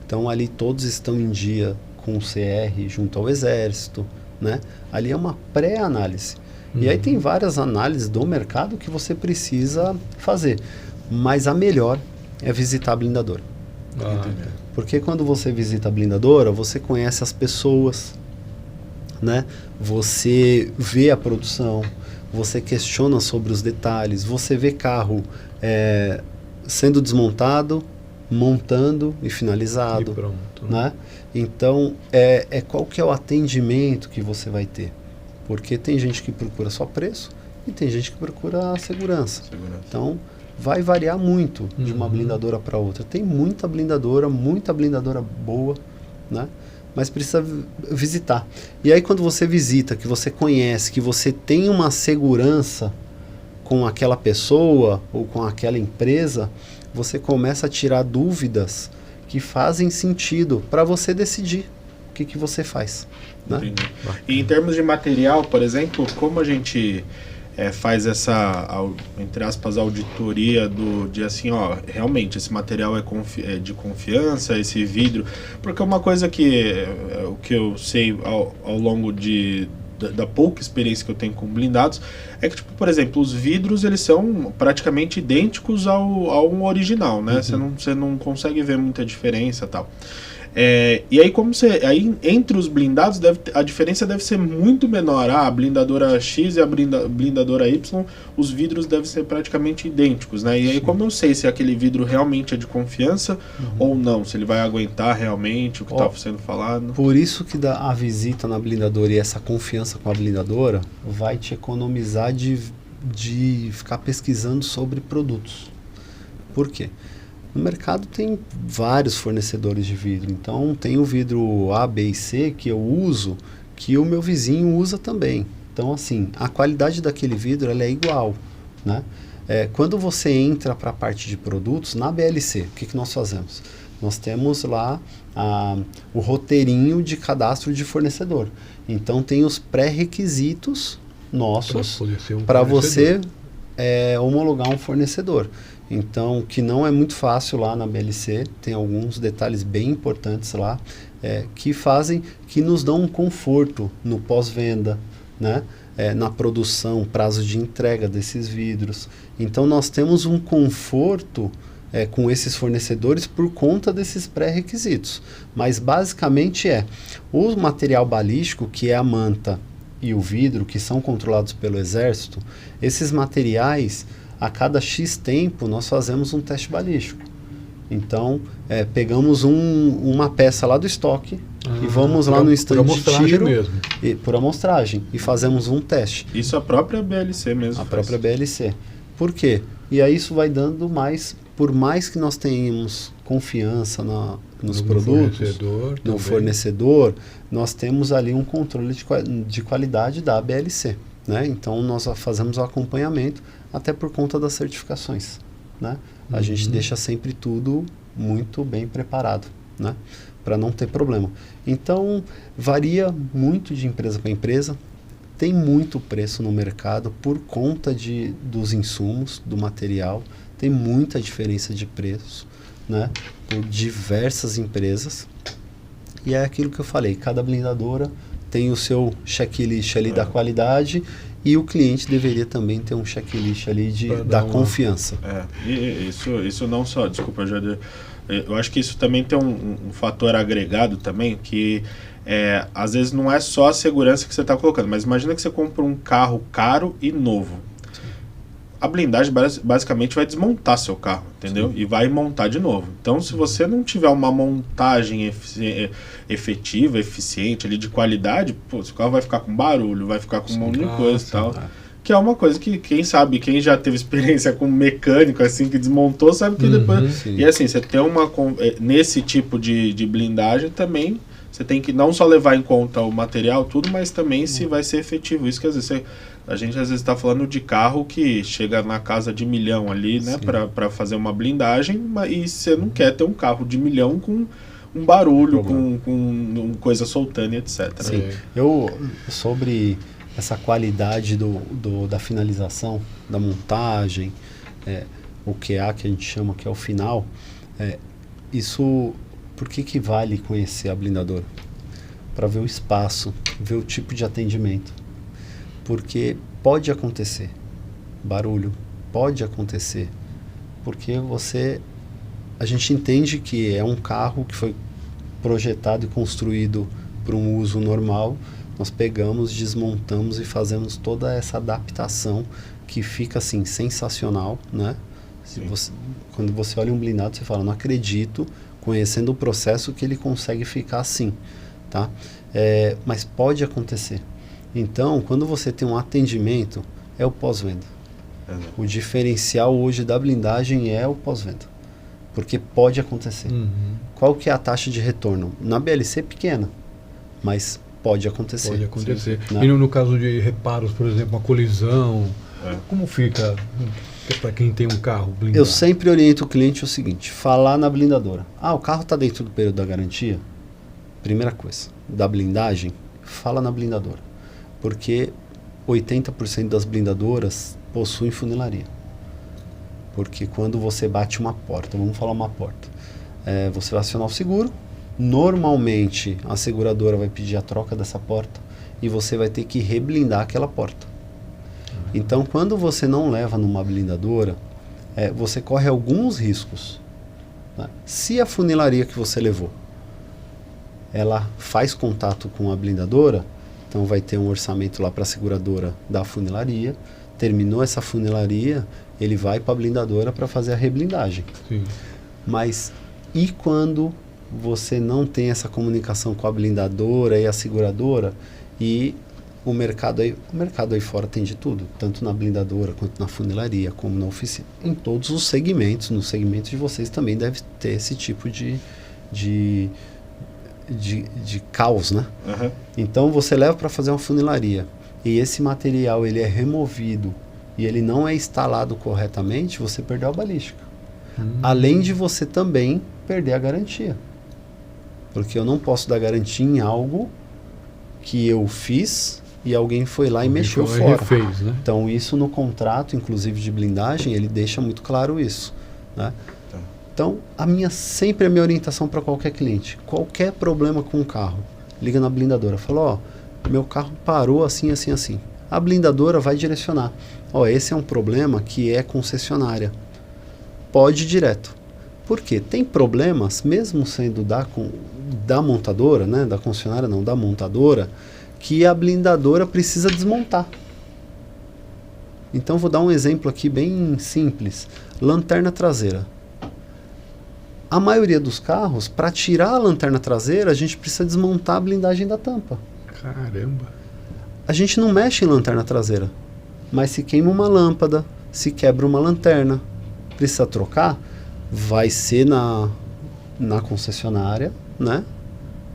Então ali todos estão em dia com o CR junto ao Exército, né? Ali é uma pré-análise. E aí tem várias análises do mercado que você precisa fazer. Mas a melhor é visitar a blindadora. Porque quando você visita a blindadora, você conhece as pessoas, né? Você vê a produção, você questiona sobre os detalhes, você vê carro sendo desmontado, montando e finalizado. E pronto, né? Então, qual que é o atendimento que você vai ter? Porque tem gente que procura só preço e tem gente que procura segurança. Então, vai variar muito de uma blindadora para outra. Tem muita blindadora boa, né? Mas precisa visitar. E aí, quando você visita, que você conhece, que você tem uma segurança com aquela pessoa ou com aquela empresa, você começa a tirar dúvidas que fazem sentido para você decidir o que você faz. Né? E em termos de material, por exemplo, como a gente faz essa, entre aspas, auditoria de assim, ó, realmente esse material é de confiança, esse vidro, porque uma coisa que eu sei ao longo da pouca experiência que eu tenho com blindados, é que, tipo, por exemplo, os vidros, eles são praticamente idênticos ao original, né? Você não consegue ver muita diferença e tal. E aí, entre os blindados, a diferença deve ser muito menor. A blindadora X e a blindadora Y, os vidros devem ser praticamente idênticos, né? E aí, como eu sei se aquele vidro realmente é de confiança ou não, se ele vai aguentar realmente o que está sendo falado. Por isso que a visita na blindadora e essa confiança com a blindadora vai te economizar de ficar pesquisando sobre produtos. Por quê? No mercado tem vários fornecedores de vidro, então tem o vidro A, B e C que eu uso, que o meu vizinho usa também. Então, assim, a qualidade daquele vidro ela é igual, né? Quando você entra para a parte de produtos, na BLC, o que nós fazemos? Nós temos lá o roteirinho de cadastro de fornecedor. Então, tem os pré-requisitos nossos para você homologar um fornecedor. Então, que não é muito fácil lá na BLC, tem alguns detalhes bem importantes lá, que nos dão um conforto no pós-venda, né? Na produção, prazo de entrega desses vidros. Então, nós temos um conforto com esses fornecedores por conta desses pré-requisitos. Mas, basicamente, o material balístico, que é a manta e o vidro, que são controlados pelo Exército, esses materiais... A cada X tempo, nós fazemos um teste balístico. Então, pegamos uma peça lá do estoque e vamos lá no stand de tiro mesmo. Por amostragem. E fazemos um teste. Isso a própria BLC mesmo. A própria BLC. Por quê? E aí isso vai dando mais... Por mais que nós tenhamos confiança nos produtos, no fornecedor, nós temos ali um controle de qualidade da BLC. Né? Então, nós fazemos o acompanhamento até por conta das certificações, né? A gente deixa sempre tudo muito bem preparado, né? Para não ter problema. Então, varia muito de empresa para empresa. Tem muito preço no mercado por conta dos insumos, do material. Tem muita diferença de preço, né? Por diversas empresas. E é aquilo que eu falei, cada blindadora tem o seu checklist ali da qualidade e o cliente deveria também ter um checklist ali da confiança. E isso não só, desculpa, eu acho que isso também tem um fator agregado também, que às vezes não é só a segurança que você está colocando, mas imagina que você compra um carro caro e novo. A blindagem basicamente vai desmontar seu carro, entendeu? Sim. E vai montar de novo. Então, se você não tiver uma montagem efetiva, eficiente, ali, de qualidade, seu carro vai ficar com barulho, vai ficar com um monte de coisa e tal. Que é uma coisa que, quem sabe, quem já teve experiência com mecânico, assim, que desmontou, sabe que depois... Sim. E assim, você tem nesse tipo de blindagem também, você tem que não só levar em conta o material, tudo, mas também se vai ser efetivo. Isso que às vezes a gente às vezes está falando de carro que chega na casa de 1 milhão ali, né, para fazer uma blindagem, e você não quer ter um carro de 1 milhão com um barulho, com coisa soltando, etc. Sim. Sobre essa qualidade da finalização, da montagem, o QA que a gente chama, que é o final, isso, por que vale conhecer a blindadora? Para ver o espaço, ver o tipo de atendimento. Porque pode acontecer barulho, pode acontecer, porque a gente entende que é um carro que foi projetado e construído para um uso normal, nós pegamos, desmontamos e fazemos toda essa adaptação que fica assim, sensacional, né? Quando você olha um blindado, você fala, não acredito, conhecendo o processo, que ele consegue ficar assim, tá? Mas pode acontecer. Então, quando você tem um atendimento, é o pós-venda. O diferencial hoje da blindagem é o pós-venda. Porque pode acontecer. Qual que é a taxa de retorno? Na BLC é pequena, mas pode acontecer. Pode acontecer. Sim. E no caso de reparos, por exemplo, uma colisão, como fica para quem tem um carro blindado? Eu sempre oriento o cliente o seguinte, falar na blindadora. O carro está dentro do período da garantia? Primeira coisa, da blindagem, fala na blindadora. Porque 80% das blindadoras possuem funilaria. Porque quando você bate uma porta, vamos falar uma porta, você vai acionar o seguro, normalmente a seguradora vai pedir a troca dessa porta e você vai ter que reblindar aquela porta. Então, quando você não leva numa blindadora, você corre alguns riscos. Né? Se a funilaria que você levou, ela faz contato com a blindadora, então vai ter um orçamento lá para a seguradora da funilaria. Terminou essa funilaria, ele vai para a blindadora para fazer a reblindagem. Sim. Mas e quando você não tem essa comunicação com a blindadora e a seguradora, e o mercado aí fora tem de tudo, tanto na blindadora quanto na funilaria, como na oficina, em todos os segmentos. No segmento de vocês também deve ter esse tipo de caos, né? Então você leva para fazer uma funilaria e esse material ele é removido e ele não é instalado corretamente, você perdeu a balística. Além de você também perder a garantia. Porque eu não posso dar garantia em algo que eu fiz e alguém foi lá e mexeu fora. Refez, né? Então isso no contrato, inclusive de blindagem, ele deixa muito claro isso, né? Então, sempre a minha orientação para qualquer cliente, qualquer problema com o carro, liga na blindadora, fala, meu carro parou assim, assim, assim. A blindadora vai direcionar, esse é um problema que é concessionária, pode ir direto. Por quê? Tem problemas, mesmo sendo da montadora, né, da concessionária não, da montadora, que a blindadora precisa desmontar. Então, vou dar um exemplo aqui bem simples, lanterna traseira. A maioria dos carros, para tirar a lanterna traseira, a gente precisa desmontar a blindagem da tampa. Caramba! A gente não mexe em lanterna traseira, mas se queima uma lâmpada, se quebra uma lanterna, precisa trocar, vai ser na concessionária, né?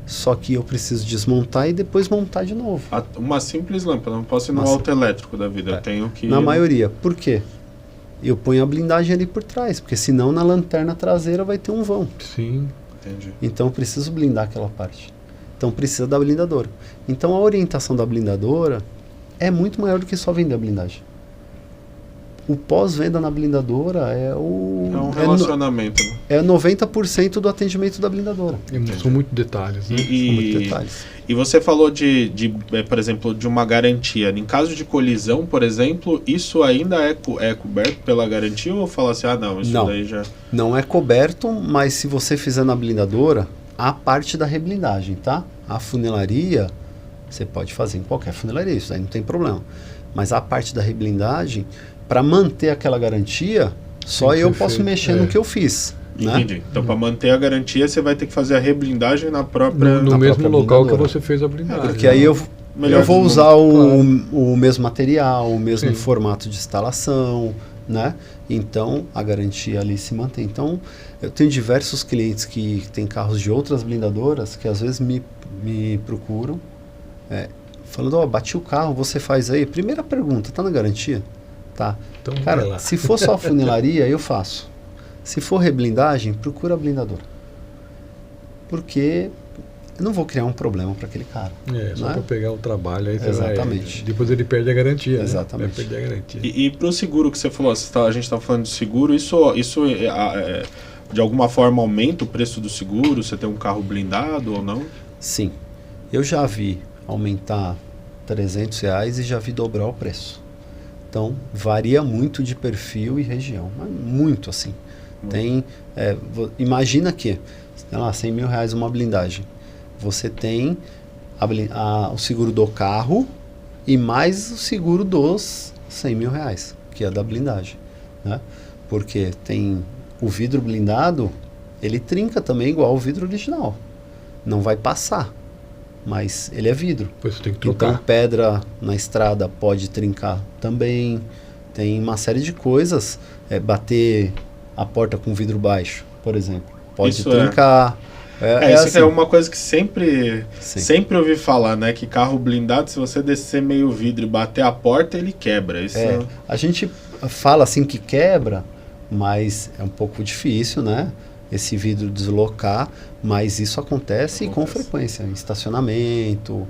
Só que eu preciso desmontar e depois montar de novo. Uma simples lâmpada, não posso ir no autoelétrico da vida, eu tenho que... Na maioria, por quê? Eu ponho a blindagem ali por trás, porque senão na lanterna traseira vai ter um vão. Sim. Entendi. Então eu preciso blindar aquela parte. Então precisa da blindadora. Então a orientação da blindadora é muito maior do que só vender a blindagem. o pós-venda na blindadora é um relacionamento. É 90% do atendimento da blindadora. São muitos detalhes, né? São muitos detalhes. E você falou por exemplo, de uma garantia. Em caso de colisão, por exemplo, isso ainda é coberto pela garantia ou fala assim, não, isso não, daí já... Não é coberto, mas se você fizer na blindadora, a parte da reblindagem, tá? A funilaria, você pode fazer em qualquer funilaria, isso aí não tem problema. Mas a parte da reblindagem, para manter aquela garantia, só eu posso mexer no que eu fiz. Entendi. Né? Então, para manter a garantia, você vai ter que fazer a reblindagem na própria... No mesmo local que blindadora. você fez a blindagem. Porque aí eu vou usar o mesmo material, o mesmo formato de instalação, né? Então, a garantia ali se mantém. Então, eu tenho diversos clientes que têm carros de outras blindadoras que às vezes me procuram, falando, bati o carro, você faz aí. Primeira pergunta, tá na garantia? Tá. Então, cara, se for só funilaria, eu faço. Se for reblindagem, procura a blindadora. Porque eu não vou criar um problema para aquele cara. Só para pegar o trabalho. Aí exatamente. Depois ele perde a garantia. Exatamente. Vai perder a garantia. E para o seguro que você falou, a gente está falando de seguro, isso de alguma forma aumenta o preço do seguro? Você tem um carro blindado ou não? Sim. Eu já vi aumentar R$300 e já vi dobrar o preço. Então, varia muito de perfil e região. Mas muito assim. Tem, imagina que, sei lá, R$100 mil uma blindagem. Você tem o seguro do carro e mais o seguro dos R$100 mil, que é da blindagem. Né? Porque tem o vidro blindado, ele trinca também igual o vidro original. Não vai passar, mas ele é vidro. Pois você tem que trocar. Então, pedra na estrada pode trincar também. Tem uma série de coisas. Bater a porta com vidro baixo, por exemplo, pode trincar. Isso assim. é uma coisa que sempre ouvi falar, né? Que carro blindado, se você descer meio vidro e bater a porta, ele quebra. Isso A gente fala assim que quebra, mas é um pouco difícil, né? Esse vidro deslocar, mas isso acontece com frequência, em estacionamento,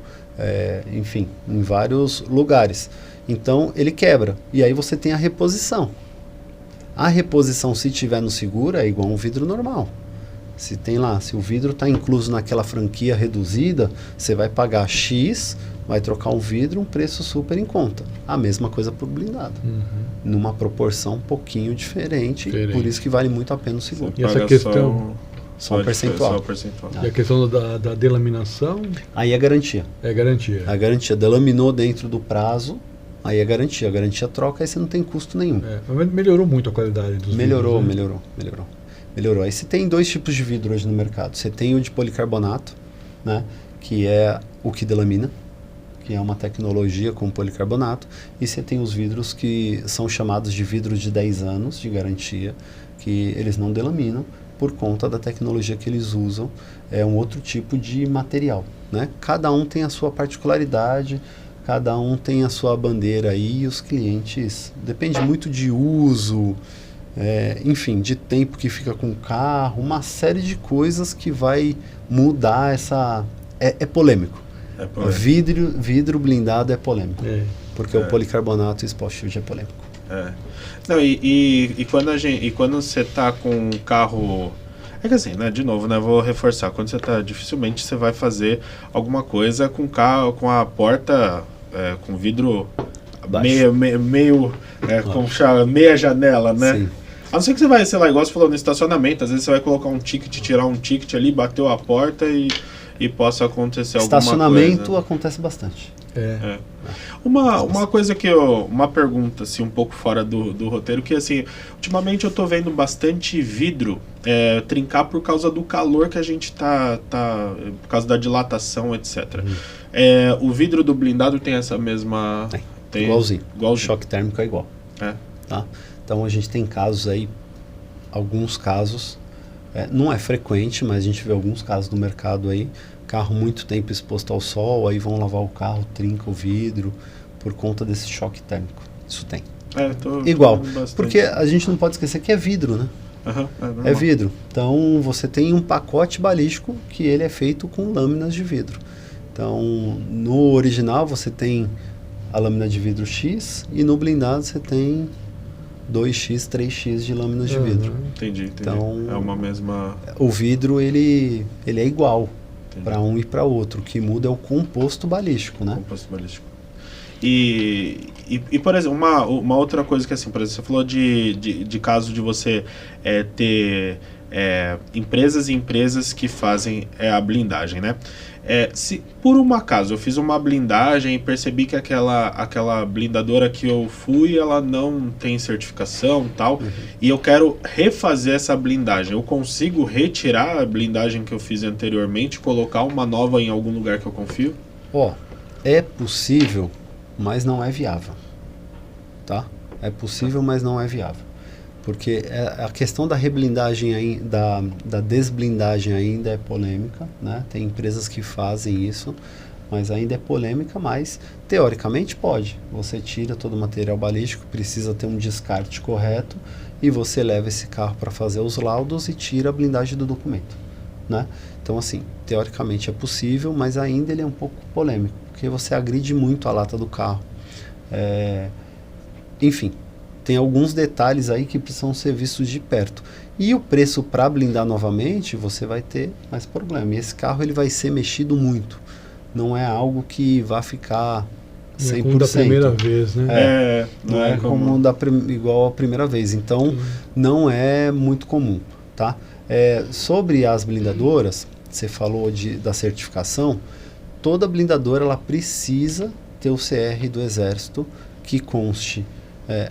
enfim, em vários lugares. Então, ele quebra. E aí você tem a reposição. A reposição, se tiver no seguro, é igual a um vidro normal. Se o vidro está incluso naquela franquia reduzida, você vai pagar X, vai trocar um vidro, um preço super em conta. A mesma coisa para o blindado. Numa proporção um pouquinho diferente, por isso que vale muito a pena o seguro. E essa questão... Só um percentual. E a questão da delaminação? Aí é garantia. É garantia. A garantia delaminou dentro do prazo, aí é garantia. A garantia troca, aí você não tem custo nenhum. Mas melhorou muito a qualidade dos vidros, né? Melhorou. Aí você tem dois tipos de vidro hoje no mercado. Você tem o de policarbonato, né, que é o que delamina, que é uma tecnologia com policarbonato. E você tem os vidros que são chamados de vidro de 10 anos de garantia, que eles não delaminam por conta da tecnologia que eles usam. É um outro tipo de material, né? Cada um tem a sua particularidade, cada um tem a sua bandeira aí, e os clientes, depende muito de uso, enfim, de tempo que fica com o carro, uma série de coisas que vai mudar essa... É polêmico. Vidro blindado é polêmico, porque o policarbonato e o Spot Shield é polêmico. Não, quando você tá com um carro... É que assim, né, de novo, né, vou reforçar, quando você tá, dificilmente você vai fazer alguma coisa com carro, com a porta, com vidro meia janela, né? Sim. A não ser que você vai, sei lá, igual você falou no estacionamento, às vezes você vai colocar um ticket, tirar um ticket ali, bateu a porta e possa acontecer alguma coisa. Estacionamento acontece bastante. Uma coisa uma pergunta assim, um pouco fora do roteiro, que assim, ultimamente eu tô vendo bastante vidro trincar por causa do calor que a gente tá por causa da dilatação, etc. O vidro do blindado tem essa mesma... Tem. Igualzinho. O choque térmico é igual. Tá? Então a gente tem casos aí, alguns casos, não é frequente, mas a gente vê alguns casos no mercado aí, carro muito tempo exposto ao sol, aí vão lavar o carro, trinca o vidro, por conta desse choque térmico. Isso tem. Igual, porque a gente não pode esquecer que é vidro, né? É vidro. Então você tem um pacote balístico que ele é feito com lâminas de vidro. Então no original você tem a lâmina de vidro X e no blindado você tem 2x, 3x de lâminas de vidro. Entendi. Então, é uma mesma... O vidro, ele é igual para um e para outro. O que muda é o composto balístico, né? Composto balístico. E por exemplo, uma outra coisa que, assim, por exemplo, você falou de caso de você ter empresas e empresas que fazem a blindagem, né? Se por um acaso eu fiz uma blindagem e percebi que aquela blindadora que eu fui, ela não tem certificação e tal, e eu quero refazer essa blindagem, eu consigo retirar a blindagem que eu fiz anteriormente e colocar uma nova em algum lugar que eu confio? É possível, mas não é viável, tá? É possível, mas não é viável. Porque a questão da reblindagem, da desblindagem ainda é polêmica, né? Tem empresas que fazem isso, mas ainda é polêmica, mas teoricamente pode. Você tira todo o material balístico, precisa ter um descarte correto e você leva esse carro para fazer os laudos e tira a blindagem do documento, né? Então, assim, teoricamente é possível, mas ainda ele é um pouco polêmico, porque você agride muito a lata do carro. Enfim, tem alguns detalhes aí que precisam ser vistos de perto. E o preço para blindar novamente, você vai ter mais problema. E esse carro ele vai ser mexido muito. Não é algo que vai ficar 100%. Não é como da primeira vez, né? Não é como igual a primeira vez. Então, não é muito comum, tá? Sobre as blindadoras, você falou da certificação. Toda blindadora ela precisa ter o CR do Exército que conste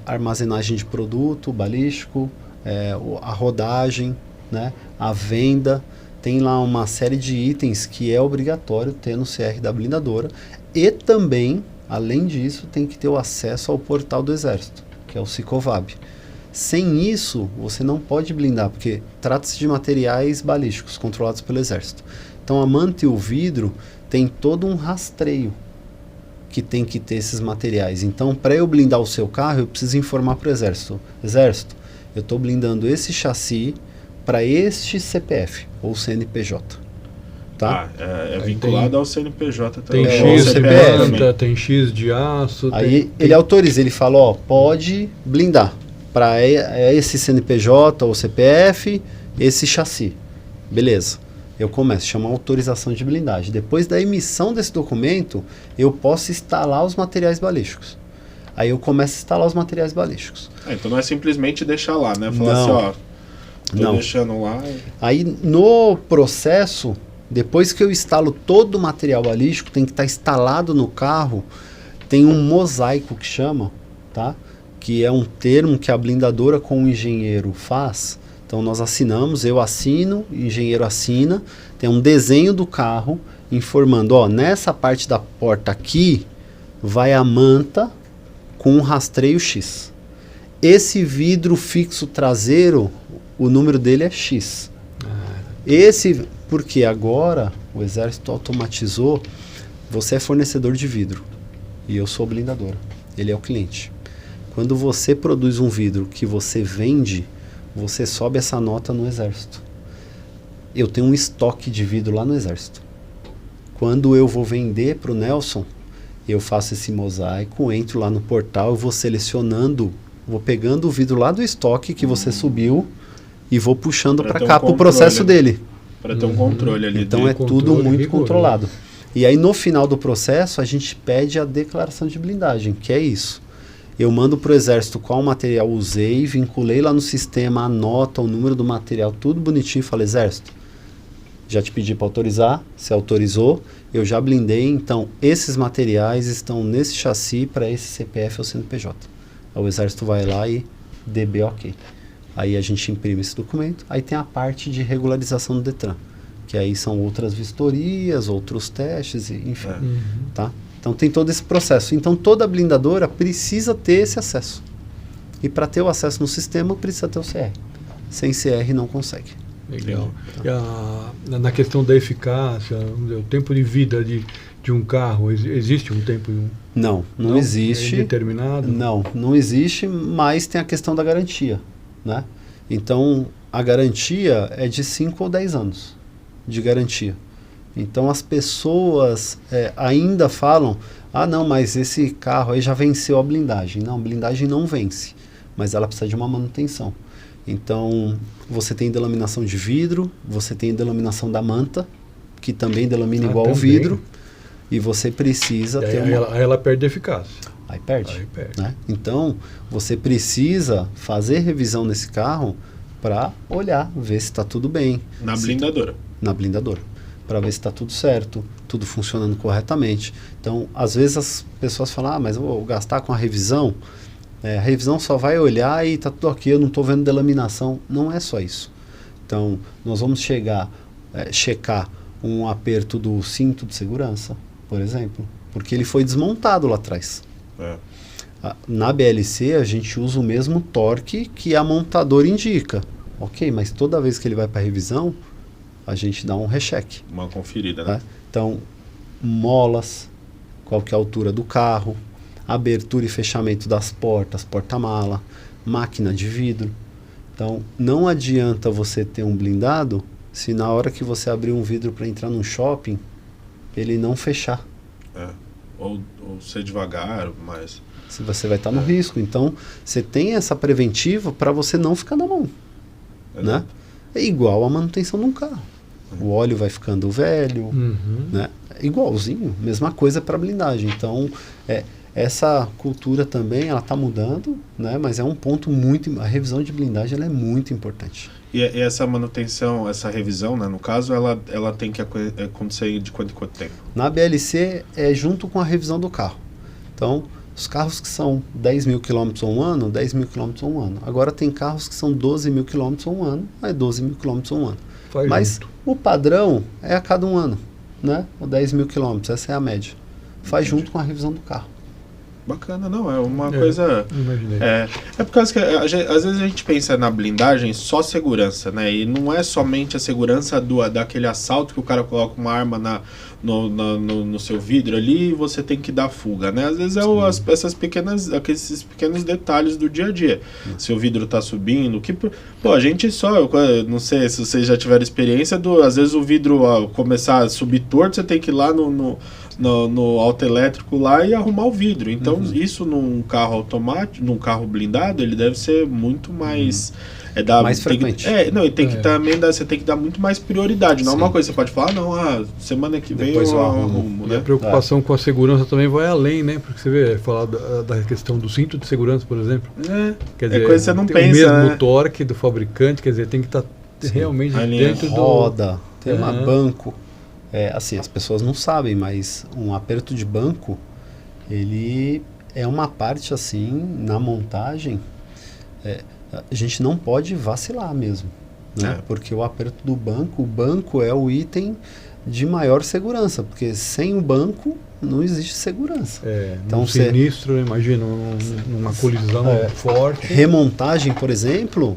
armazenagem de produto balístico, a rodagem, né, a venda. Tem lá uma série de itens que é obrigatório ter no CR da blindadora. E também, além disso, tem que ter o acesso ao portal do Exército, que é o Sicovab. Sem isso, você não pode blindar, porque trata-se de materiais balísticos controlados pelo Exército. Então, a manta e o vidro tem todo um rastreio que tem que ter esses materiais. Então, para eu blindar o seu carro, eu preciso informar para o Exército. Exército, eu estou blindando esse chassi para este CPF ou CNPJ. Tá? É vinculado ao CNPJ também. Tem X de manta, tem X de aço. Aí ele autoriza, ele fala, pode blindar para esse CNPJ ou CPF, esse chassi. Beleza. Eu começo a chamar autorização de blindagem. Depois da emissão desse documento, eu posso instalar os materiais balísticos. Aí eu começo a instalar os materiais balísticos. Então não é simplesmente deixar lá, né? Falar tô deixando lá. Aí no processo, depois que eu instalo todo o material balístico, tem que estar instalado no carro, tem um mosaico que chama, tá? Que é um termo que a blindadora com o engenheiro faz. Então nós assinamos, eu assino, o engenheiro assina, tem um desenho do carro informando, nessa parte da porta aqui vai a manta com um rastreio X. Esse vidro fixo traseiro, o número dele é X. Porque agora o Exército automatizou, você é fornecedor de vidro e eu sou blindadora, ele é o cliente. Quando você produz um vidro que você vende, você sobe essa nota no Exército. Eu tenho um estoque de vidro lá no Exército. Quando eu vou vender para o Nelson, eu faço esse mosaico, entro lá no portal, eu vou selecionando, vou pegando o vidro lá do estoque que você subiu e vou puxando para cá para o processo dele. Para ter um controle ali. Então é tudo muito controlado. E aí no final do processo a gente pede a declaração de blindagem, que é isso. Eu mando para o Exército qual material usei, vinculei lá no sistema a nota, o número do material, tudo bonitinho. Falei, Exército, já te pedi para autorizar, você autorizou, eu já blindei, então esses materiais estão nesse chassi para esse CPF ou CNPJ. Aí o Exército vai lá e DB ok. Aí a gente imprime esse documento, aí tem a parte de regularização do Detran, que aí são outras vistorias, outros testes, enfim, tá? Então tem todo esse processo. Então toda blindadora precisa ter esse acesso. E para ter o acesso no sistema, precisa ter o CR. Sem CR não consegue. Legal. E na questão da eficácia, o tempo de vida de um carro, existe um tempo? Não existe. É indeterminado? Não existe, mas tem a questão da garantia, né? Então a garantia é de 5 ou 10 anos de garantia. Então as pessoas ainda falam, não, mas esse carro aí já venceu a blindagem. Não, a blindagem não vence. mas ela precisa de uma manutenção. Então, você tem delaminação de vidro, você tem delaminação da manta, que também delamina igual ao vidro, e você precisa ter aí ela perde eficácia. Aí perde. Né? Então, você precisa fazer revisão nesse carro para olhar, ver se está tudo bem. Na blindadora. Na blindadora. Para ver se está tudo certo, tudo funcionando corretamente. Então, às vezes as pessoas falam, mas eu vou gastar com a revisão. A revisão só vai olhar e está tudo ok, eu não estou vendo delaminação. Não é só isso. Então, nós vamos checar um aperto do cinto de segurança, por exemplo, porque ele foi desmontado lá atrás. Na BLC, a gente usa o mesmo torque que a montadora indica. Ok, mas toda vez que ele vai para revisão, a gente dá um recheque. Uma conferida, né? Então, molas, qual que é a altura do carro, abertura e fechamento das portas, porta-mala, máquina de vidro. Então, não adianta você ter um blindado se na hora que você abrir um vidro para entrar num shopping, ele não fechar. Ou ser devagar, mas... Se você vai estar no risco. Então, você tem essa preventiva para você não ficar na mão. Né? É igual a manutenção de um carro. O óleo vai ficando velho, né? Igualzinho, mesma coisa para blindagem. Então, essa cultura também, ela está mudando, né? Mas é um ponto a revisão de blindagem ela é muito importante. E essa manutenção, essa revisão, né, no caso, ela tem que acontecer de quanto em quanto tempo? Na BLC é junto com a revisão do carro. Então, os carros que são 10 mil quilômetros ou um ano, 10 mil quilômetros ou um ano. Agora tem carros que são 12 mil quilômetros ou um ano, é 12 mil quilômetros ou um ano. Mas o padrão é a cada um ano, né? Ou 10 mil quilômetros, essa é a média. Faz junto com a revisão do carro. Bacana, não, é uma coisa... Imaginei. Por causa que às vezes a gente pensa na blindagem só segurança, né? E não é somente a segurança daquele assalto que o cara coloca uma arma no seu vidro ali e você tem que dar fuga, né? Às vezes aqueles pequenos detalhes do dia a dia. Se o vidro tá subindo, a gente eu não sei se vocês já tiveram experiência às vezes o vidro começar a subir torto, você tem que ir lá no autoelétrico lá e arrumar o vidro. Então, isso num carro automático, num carro blindado, ele deve ser muito mais... mais frequente. Você tem que dar muito mais prioridade. Não é uma coisa que você pode falar, semana que vem depois eu arrumo. E a preocupação com a segurança também vai além, né? Porque você vê, falar da questão do cinto de segurança, por exemplo. Quer dizer, coisa que você não pensa, o mesmo torque do fabricante, quer dizer, tem que estar realmente dentro roda, tem uma banco. Assim, as pessoas não sabem, mas um aperto de banco, ele é uma parte, assim, na montagem, a gente não pode vacilar mesmo, né? Porque o aperto do banco, o banco é o item de maior segurança, porque sem o banco não existe segurança. Então, um sinistro, imagina, numa colisão forte. Remontagem, por exemplo,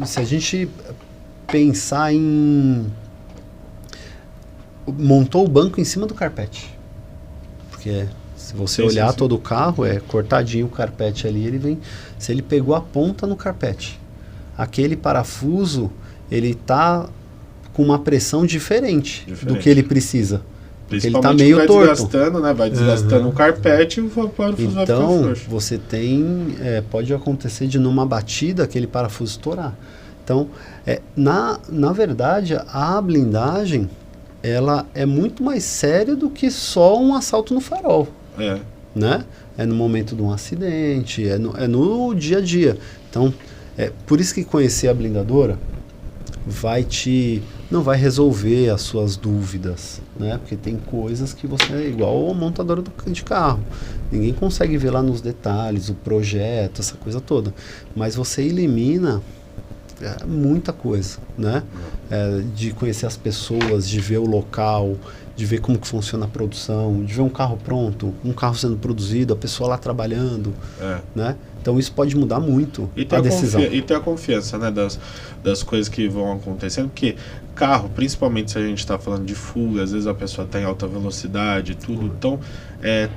se a gente pensar em... montou o banco em cima do carpete, porque se você olhar todo o carro, cortadinho o carpete ali, ele vem, se ele pegou a ponta no carpete, aquele parafuso, ele tá com uma pressão diferente do que ele precisa, porque ele tá meio torto. Desgastando, né? Vai desgastando o carpete e o parafuso vai ficar frouxo. Você tem, pode acontecer de numa batida aquele parafuso estourar. Então, na verdade, a blindagem ela é muito mais séria do que só um assalto no farol. Né? É no momento de um acidente, é no dia a dia. Então, por isso que conhecer a blindadora não vai resolver as suas dúvidas, né? Porque tem coisas que você é igual a montadora de carro. Ninguém consegue ver lá nos detalhes, o projeto, essa coisa toda. Mas você elimina muita coisa, né? De conhecer as pessoas, de ver o local, de ver como que funciona a produção, de ver um carro pronto, um carro sendo produzido, a pessoa lá trabalhando, né? Então isso pode mudar muito a decisão. E ter a confiança, né, das coisas que vão acontecendo, porque carro, principalmente se a gente está falando de fuga, às vezes a pessoa está em alta velocidade, tudo, então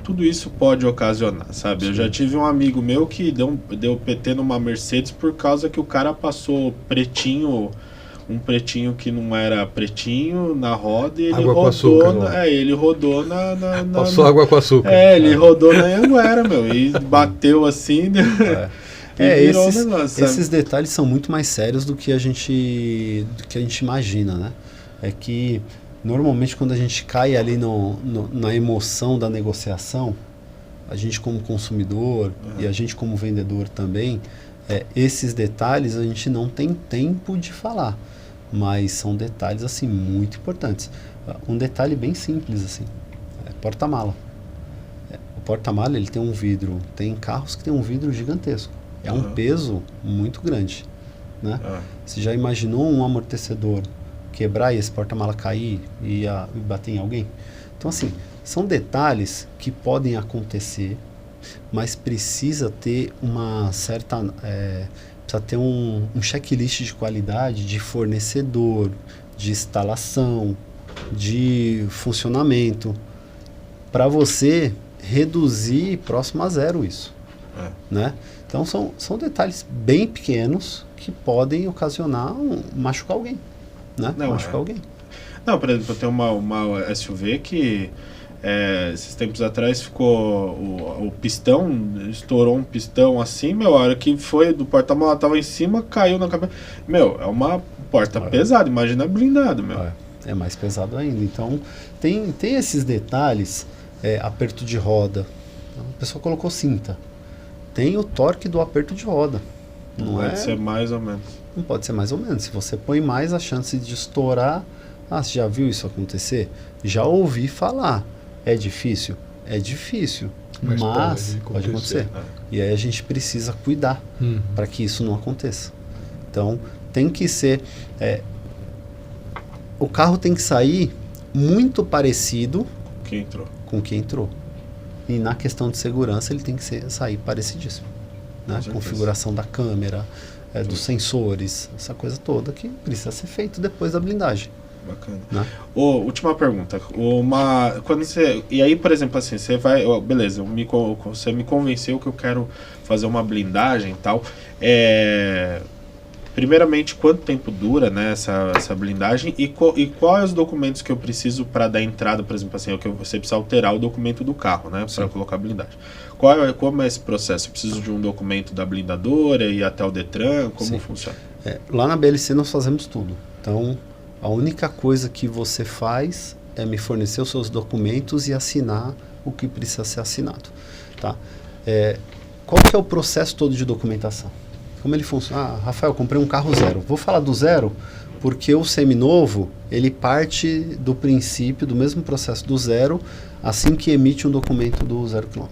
tudo isso pode ocasionar, sabe? Sim. Eu já tive um amigo meu que deu PT numa Mercedes por causa que o cara passou um pretinho que não era pretinho na roda e ele rodou passou água com açúcar. Ele rodou na Anguera, meu, e bateu assim, virou um negócio, sabe? Esses detalhes são muito mais sérios do que a gente imagina, né? É que normalmente quando a gente cai ali na emoção da negociação, a gente como consumidor e a gente como vendedor também, esses detalhes a gente não tem tempo de falar, mas são detalhes assim muito importantes. Um detalhe bem simples assim, porta-mala. O porta-mala ele tem um vidro, tem carros que tem um vidro gigantesco. É um peso muito grande, né? Você já imaginou um amortecedor quebrar e esse porta-mala cair e bater em alguém? Então assim, são detalhes que podem acontecer, mas precisa ter uma certa... precisa ter um checklist de qualidade de fornecedor, de instalação, de funcionamento, para você reduzir próximo a zero isso. Né? Então são detalhes bem pequenos que podem ocasionar machucar alguém. Né? Machucar alguém. Não, por exemplo, eu tenho uma SUV que esses tempos atrás ficou o pistão, estourou um pistão assim, a hora que foi do porta-mala, tava em cima, caiu na cabeça. É uma porta pesada, imagina blindado, É mais pesado ainda. Então, tem esses detalhes, aperto de roda. A pessoa colocou cinta. Tem o torque do aperto de roda. Não pode ser mais ou menos. Não pode ser mais ou menos. Se você põe mais, a chance de estourar... você já viu isso acontecer? Já ouvi falar. É difícil? É difícil. Mas pode acontecer. E aí a gente precisa cuidar para que isso não aconteça. Então, tem que ser... o carro tem que sair muito parecido com quem entrou. E na questão de segurança, ele tem que sair parecidíssimo. Né? Configuração da câmera, dos sensores, essa coisa toda que precisa ser feito depois da blindagem. Bacana. Né? Última pergunta. E aí, por exemplo, assim, você vai... beleza, você me convenceu que eu quero fazer uma blindagem e tal. Primeiramente, quanto tempo dura, né, essa blindagem e quais os documentos que eu preciso para dar entrada, por exemplo, assim, você precisa alterar o documento do carro, né, para colocar a blindagem. Como é esse processo? Eu preciso de um documento da blindadora e até o Detran? Como funciona? Lá na BLC nós fazemos tudo. Então, a única coisa que você faz é me fornecer os seus documentos e assinar o que precisa ser assinado. Tá? Qual que é o processo todo de documentação? Como ele funciona? Rafael, comprei um carro zero. Vou falar do zero porque o seminovo, ele parte do princípio, do mesmo processo do zero, assim que emite um documento do 0 km.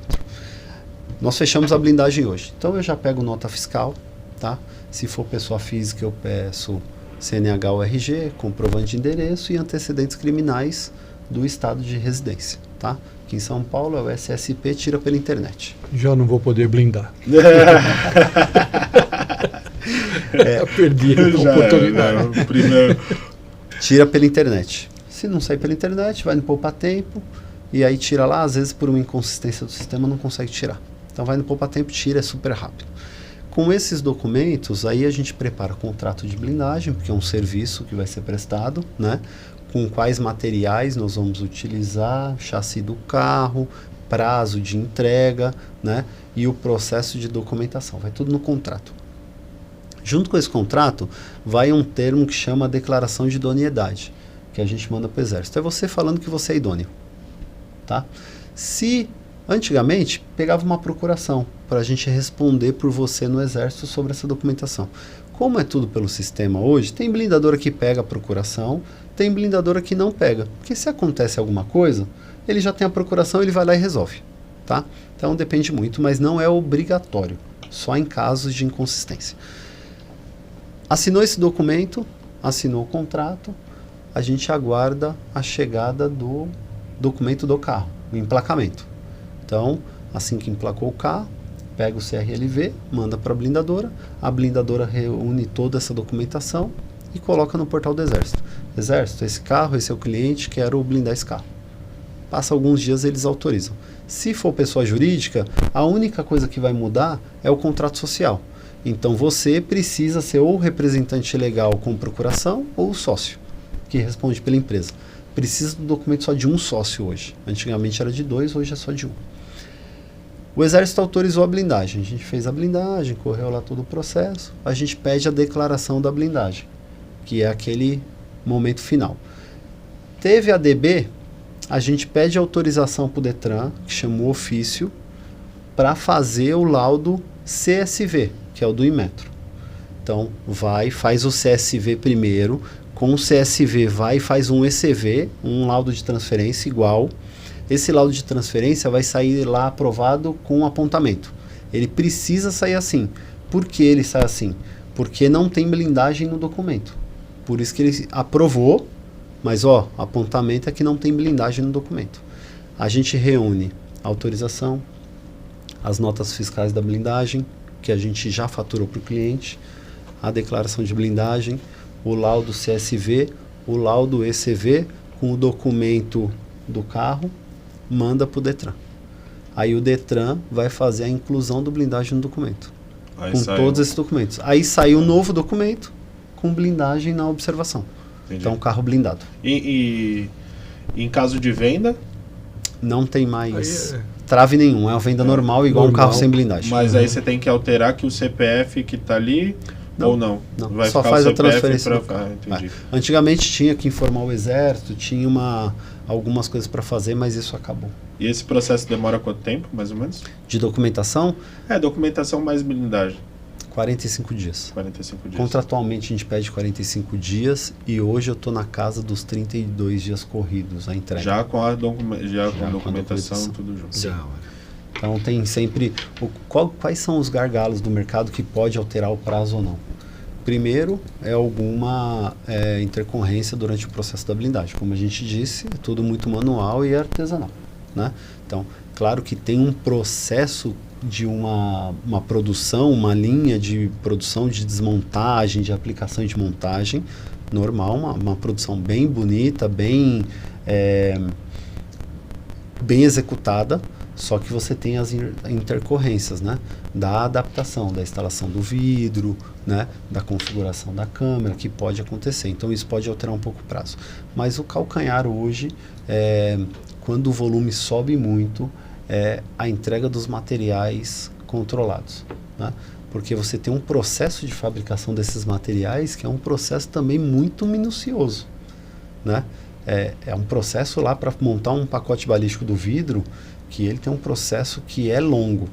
Nós fechamos a blindagem hoje. Então eu já pego nota fiscal, tá? Se for pessoa física, eu peço CNH ou RG, comprovante de endereço e antecedentes criminais do estado de residência, tá? Aqui em São Paulo é o SSP, tira pela internet. Já não vou poder blindar. Perdi a oportunidade. Primeiro. Tira pela internet. Se não sair pela internet, vai no Poupa Tempo e aí tira lá, às vezes por uma inconsistência do sistema não consegue tirar. Então vai no Poupa Tempo, tira, é super rápido. Com esses documentos, aí a gente prepara contrato de blindagem, porque é um serviço que vai ser prestado, né? Com quais materiais nós vamos utilizar, chassi do carro, prazo de entrega, né? E o processo de documentação, vai tudo no contrato. Junto com esse contrato, vai um termo que chama declaração de idoneidade, que a gente manda para o Exército. É você falando que você é idôneo, tá? Se antigamente pegava uma procuração para a gente responder por você no Exército sobre essa documentação. Como é tudo pelo sistema hoje, tem blindadora que pega a procuração, tem blindadora que não pega. Porque se acontece alguma coisa, ele já tem a procuração, ele vai lá e resolve, tá? Então depende muito, mas não é obrigatório, só em casos de inconsistência. Assinou esse documento, assinou o contrato, a gente aguarda a chegada do documento do carro, o emplacamento. Então, assim que emplacou o carro, pega o CRLV, manda para a blindadora reúne toda essa documentação e coloca no portal do Exército. Exército, esse carro, esse é o cliente, quero blindar esse carro. Passa alguns dias, eles autorizam. Se for pessoa jurídica, a única coisa que vai mudar é o contrato social. Então você precisa ser ou representante legal com procuração ou sócio, que responde pela empresa. Precisa do documento só de um sócio hoje. Antigamente era de 2, hoje é só de 1. O Exército autorizou a blindagem. A gente fez a blindagem, correu lá todo o processo. A gente pede a declaração da blindagem, que é aquele momento final. Teve a DB, a gente pede autorização para o Detran, que chama o ofício, para fazer o laudo CSV, que é o do Inmetro. Então, vai, faz o CSV primeiro, com o CSV vai e faz um ECV, um laudo de transferência igual. Esse laudo de transferência vai sair lá aprovado com apontamento. Ele precisa sair assim. Por que ele sai assim? Porque não tem blindagem no documento. Por isso que ele aprovou, mas apontamento é que não tem blindagem no documento. A gente reúne a autorização, as notas fiscais da blindagem, que a gente já faturou para o cliente, a declaração de blindagem, o laudo CSV, o laudo ECV, com o documento do carro, manda para o Detran. Aí o Detran vai fazer a inclusão do blindagem no documento. Aí com saiu. todos esses documentos. Aí saiu um novo documento com blindagem na observação. Entendi. Então, carro blindado. E em caso de venda, Não tem mais Aí trave nenhum. É uma venda normal, igual um normal. carro sem blindagem. mas aí você tem que alterar que o CPF que tá ali, Não, ou não? não. Vai Só ficar faz o a CPF transferência do pra... carro. entendi. Antigamente tinha que informar o Exército, tinha algumas coisas para fazer, mas isso acabou. E esse processo demora quanto tempo, mais ou menos? De documentação, Documentação mais blindagem, 45 dias. 45 dias. Contratualmente a gente pede 45 dias e hoje eu estou na casa dos 32 dias corridos a entrega. Já com a com com a documentação, documentação. tudo junto. Sim. Então tem sempre... quais são os gargalos do mercado que pode alterar o prazo ou não? Primeiro é alguma intercorrência durante o processo da blindagem. Como a gente disse, é tudo muito manual e artesanal, né? Então, claro que tem um processo de uma produção, uma linha de produção de desmontagem, de aplicação e de montagem normal, uma produção bem bonita, bem executada, só que você tem as intercorrências, né? Da adaptação, da instalação do vidro, né? Da configuração da câmera, que pode acontecer. Então isso pode alterar um pouco o prazo. Mas o calcanhar hoje, quando o volume sobe muito, é a entrega dos materiais controlados, né? Porque você tem um processo de fabricação desses materiais que é um processo também muito minucioso, né? É um processo lá para montar um pacote balístico do vidro, que ele tem um processo que é longo.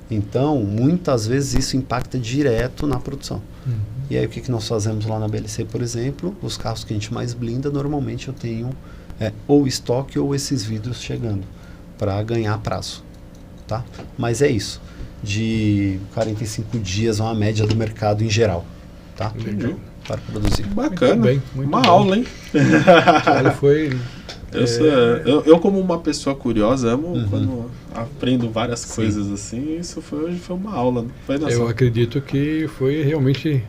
Então, muitas vezes isso impacta direto na produção. E aí o que nós fazemos lá na BLC, por exemplo, os carros que a gente mais blinda, normalmente eu tenho ou estoque ou esses vidros chegando para ganhar prazo, tá? Mas é isso, de 45 dias é uma média do mercado em geral, tá? Entendi. Para produzir. Bacana. Muito bem, muito Uma bom. aula, hein? Olha, foi... Eu, como uma pessoa curiosa, amo Uhum. quando aprendo várias coisas assim. Isso hoje foi uma aula, não foi nossa? Eu acredito que foi realmente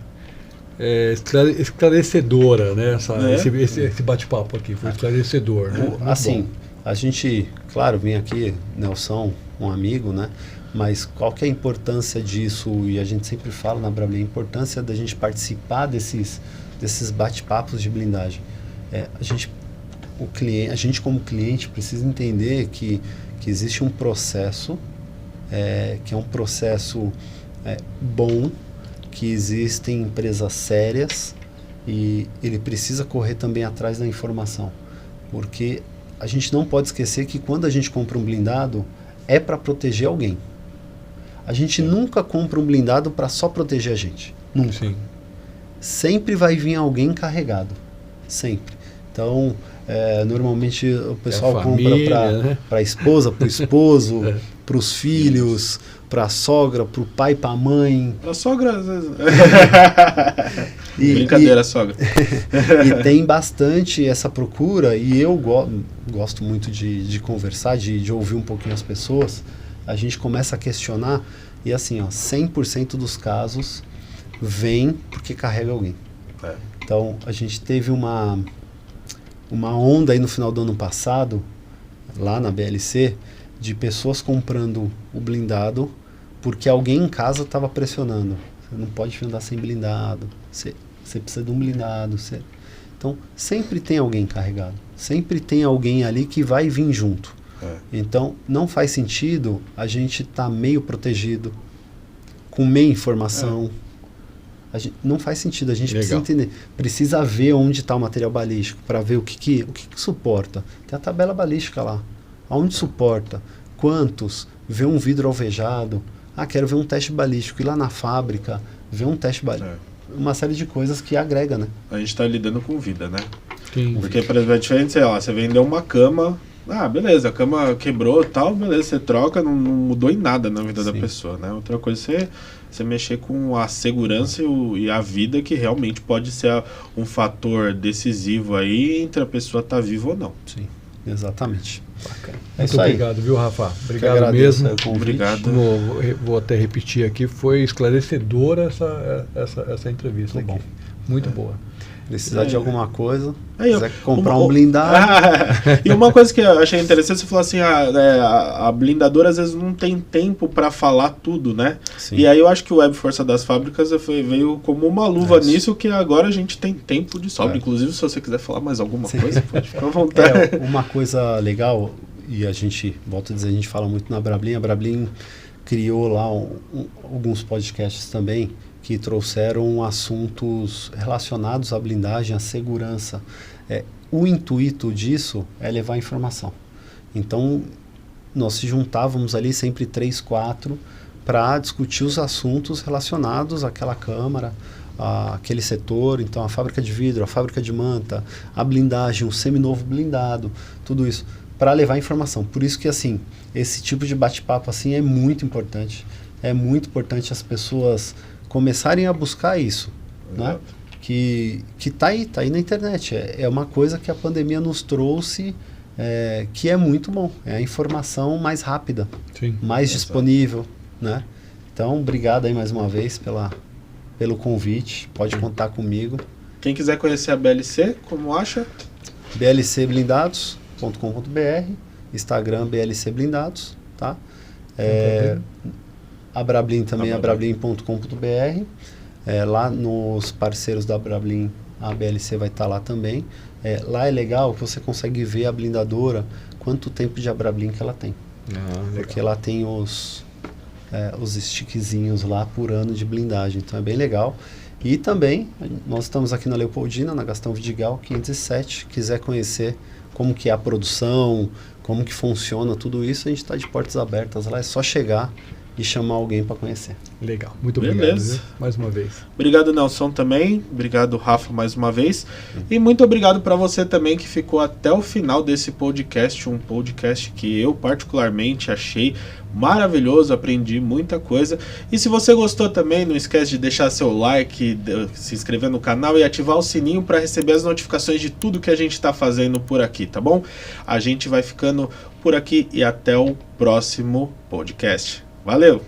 esclarecedora, né? Esse bate-papo aqui foi esclarecedor, né? Muito Assim, bom. a gente, claro, vem aqui, Nelson, um amigo, né? Mas qual que é a importância disso? E a gente sempre fala na Brabli, a importância da gente participar desses bate-papos de blindagem. A gente como cliente precisa entender que existe um processo, que é um processo bom, que existem empresas sérias e ele precisa correr também atrás da informação. Porque a gente não pode esquecer que quando a gente compra um blindado, é para proteger alguém. A gente nunca compra um blindado para só proteger a gente. Nunca. Sim. Sempre vai vir alguém carregado. Sempre. Então, normalmente o pessoal família, compra né? para a esposa, para o esposo, para os filhos, para a sogra, para o pai, para a mãe. A sogra, às vezes. E- Brincadeira, sogra. E tem bastante essa procura e eu gosto muito de conversar, de ouvir um pouquinho as pessoas. A gente começa a questionar e assim, 100% dos casos vem porque carrega alguém. Então, a gente teve uma onda aí no final do ano passado, lá na BLC, de pessoas comprando o blindado porque alguém em casa estava pressionando. Você não pode andar sem blindado, você precisa de um blindado. Então, sempre tem alguém carregado. Sempre tem alguém ali que vai vir junto. Então, não faz sentido a gente estar meio protegido, com meia informação. Não faz sentido, a gente precisa entender, precisa ver onde está o material balístico, para ver o que suporta. Tem a tabela balística lá, aonde suporta, quantos, ver um vidro alvejado, quero ver um teste balístico, ir lá na fábrica, ver um teste balístico. Uma série de coisas que agrega, né? A gente está lidando com vida, né? Sim. Porque, por exemplo, é diferente, sei lá, você vendeu uma cama, beleza, a cama quebrou e tal, beleza, você troca, não mudou em nada na vida da pessoa, né? Outra coisa é você mexer com a segurança e a vida, que realmente pode ser um fator decisivo aí entre a pessoa estar viva ou não. Sim, exatamente. Bacana. Muito obrigado, viu, Rafa? Obrigado mesmo. Obrigado. Vou até repetir aqui, foi esclarecedora essa entrevista aqui. Muito boa. Precisar de alguma coisa, quiser comprar um blindado. E uma coisa que eu achei interessante, você falou assim, a blindadora às vezes não tem tempo para falar tudo, né? Sim. E aí eu acho que o Web Força das Fábricas veio como uma luva nisso, que agora a gente tem tempo de sobra. Inclusive, se você quiser falar mais alguma coisa, pode ficar à vontade. Uma coisa legal, e a gente, volto a dizer, a gente fala muito na Brablin, a Brablin criou lá alguns podcasts também, que trouxeram assuntos relacionados à blindagem, à segurança. O intuito disso é levar informação. Então, nós se juntávamos ali sempre 3, 4 para discutir os assuntos relacionados àquela câmara, àquele setor. Então, a fábrica de vidro, a fábrica de manta, a blindagem, um seminovo blindado, tudo isso, para levar informação. Por isso que, assim, esse tipo de bate-papo assim é muito importante. É muito importante as pessoas começarem a buscar isso, né? Que tá aí na internet. É uma coisa que a pandemia nos trouxe, que é muito bom. É a informação mais rápida, mais disponível, né? Então, obrigado aí mais uma vez pelo convite. Pode contar comigo. Quem quiser conhecer a BLC, como acha? blcblindados.com.br, Instagram BLC Blindados, tá? A Brablin também é brablin.com.br. Lá nos parceiros da Brablin, a BLC vai estar lá também. Lá é legal que você consegue ver a blindadora, quanto tempo de Abrablin que ela tem. Porque lá tem os stickzinhos lá por ano de blindagem, então é bem legal. E também, nós estamos aqui na Leopoldina, na Gastão Vidigal, 507. Quiser conhecer como que é a produção, como que funciona tudo isso, a gente está de portas abertas lá, é só chegar e chamar alguém para conhecer. Legal, muito obrigado, viu? Mais uma vez. Obrigado, Nelson, também. Obrigado, Rafa, mais uma vez. E muito obrigado para você também que ficou até o final desse podcast, um podcast que eu particularmente achei maravilhoso, aprendi muita coisa. E se você gostou também, não esquece de deixar seu like, se inscrever no canal e ativar o sininho para receber as notificações de tudo que a gente está fazendo por aqui, tá bom? A gente vai ficando por aqui e até o próximo podcast. Valeu!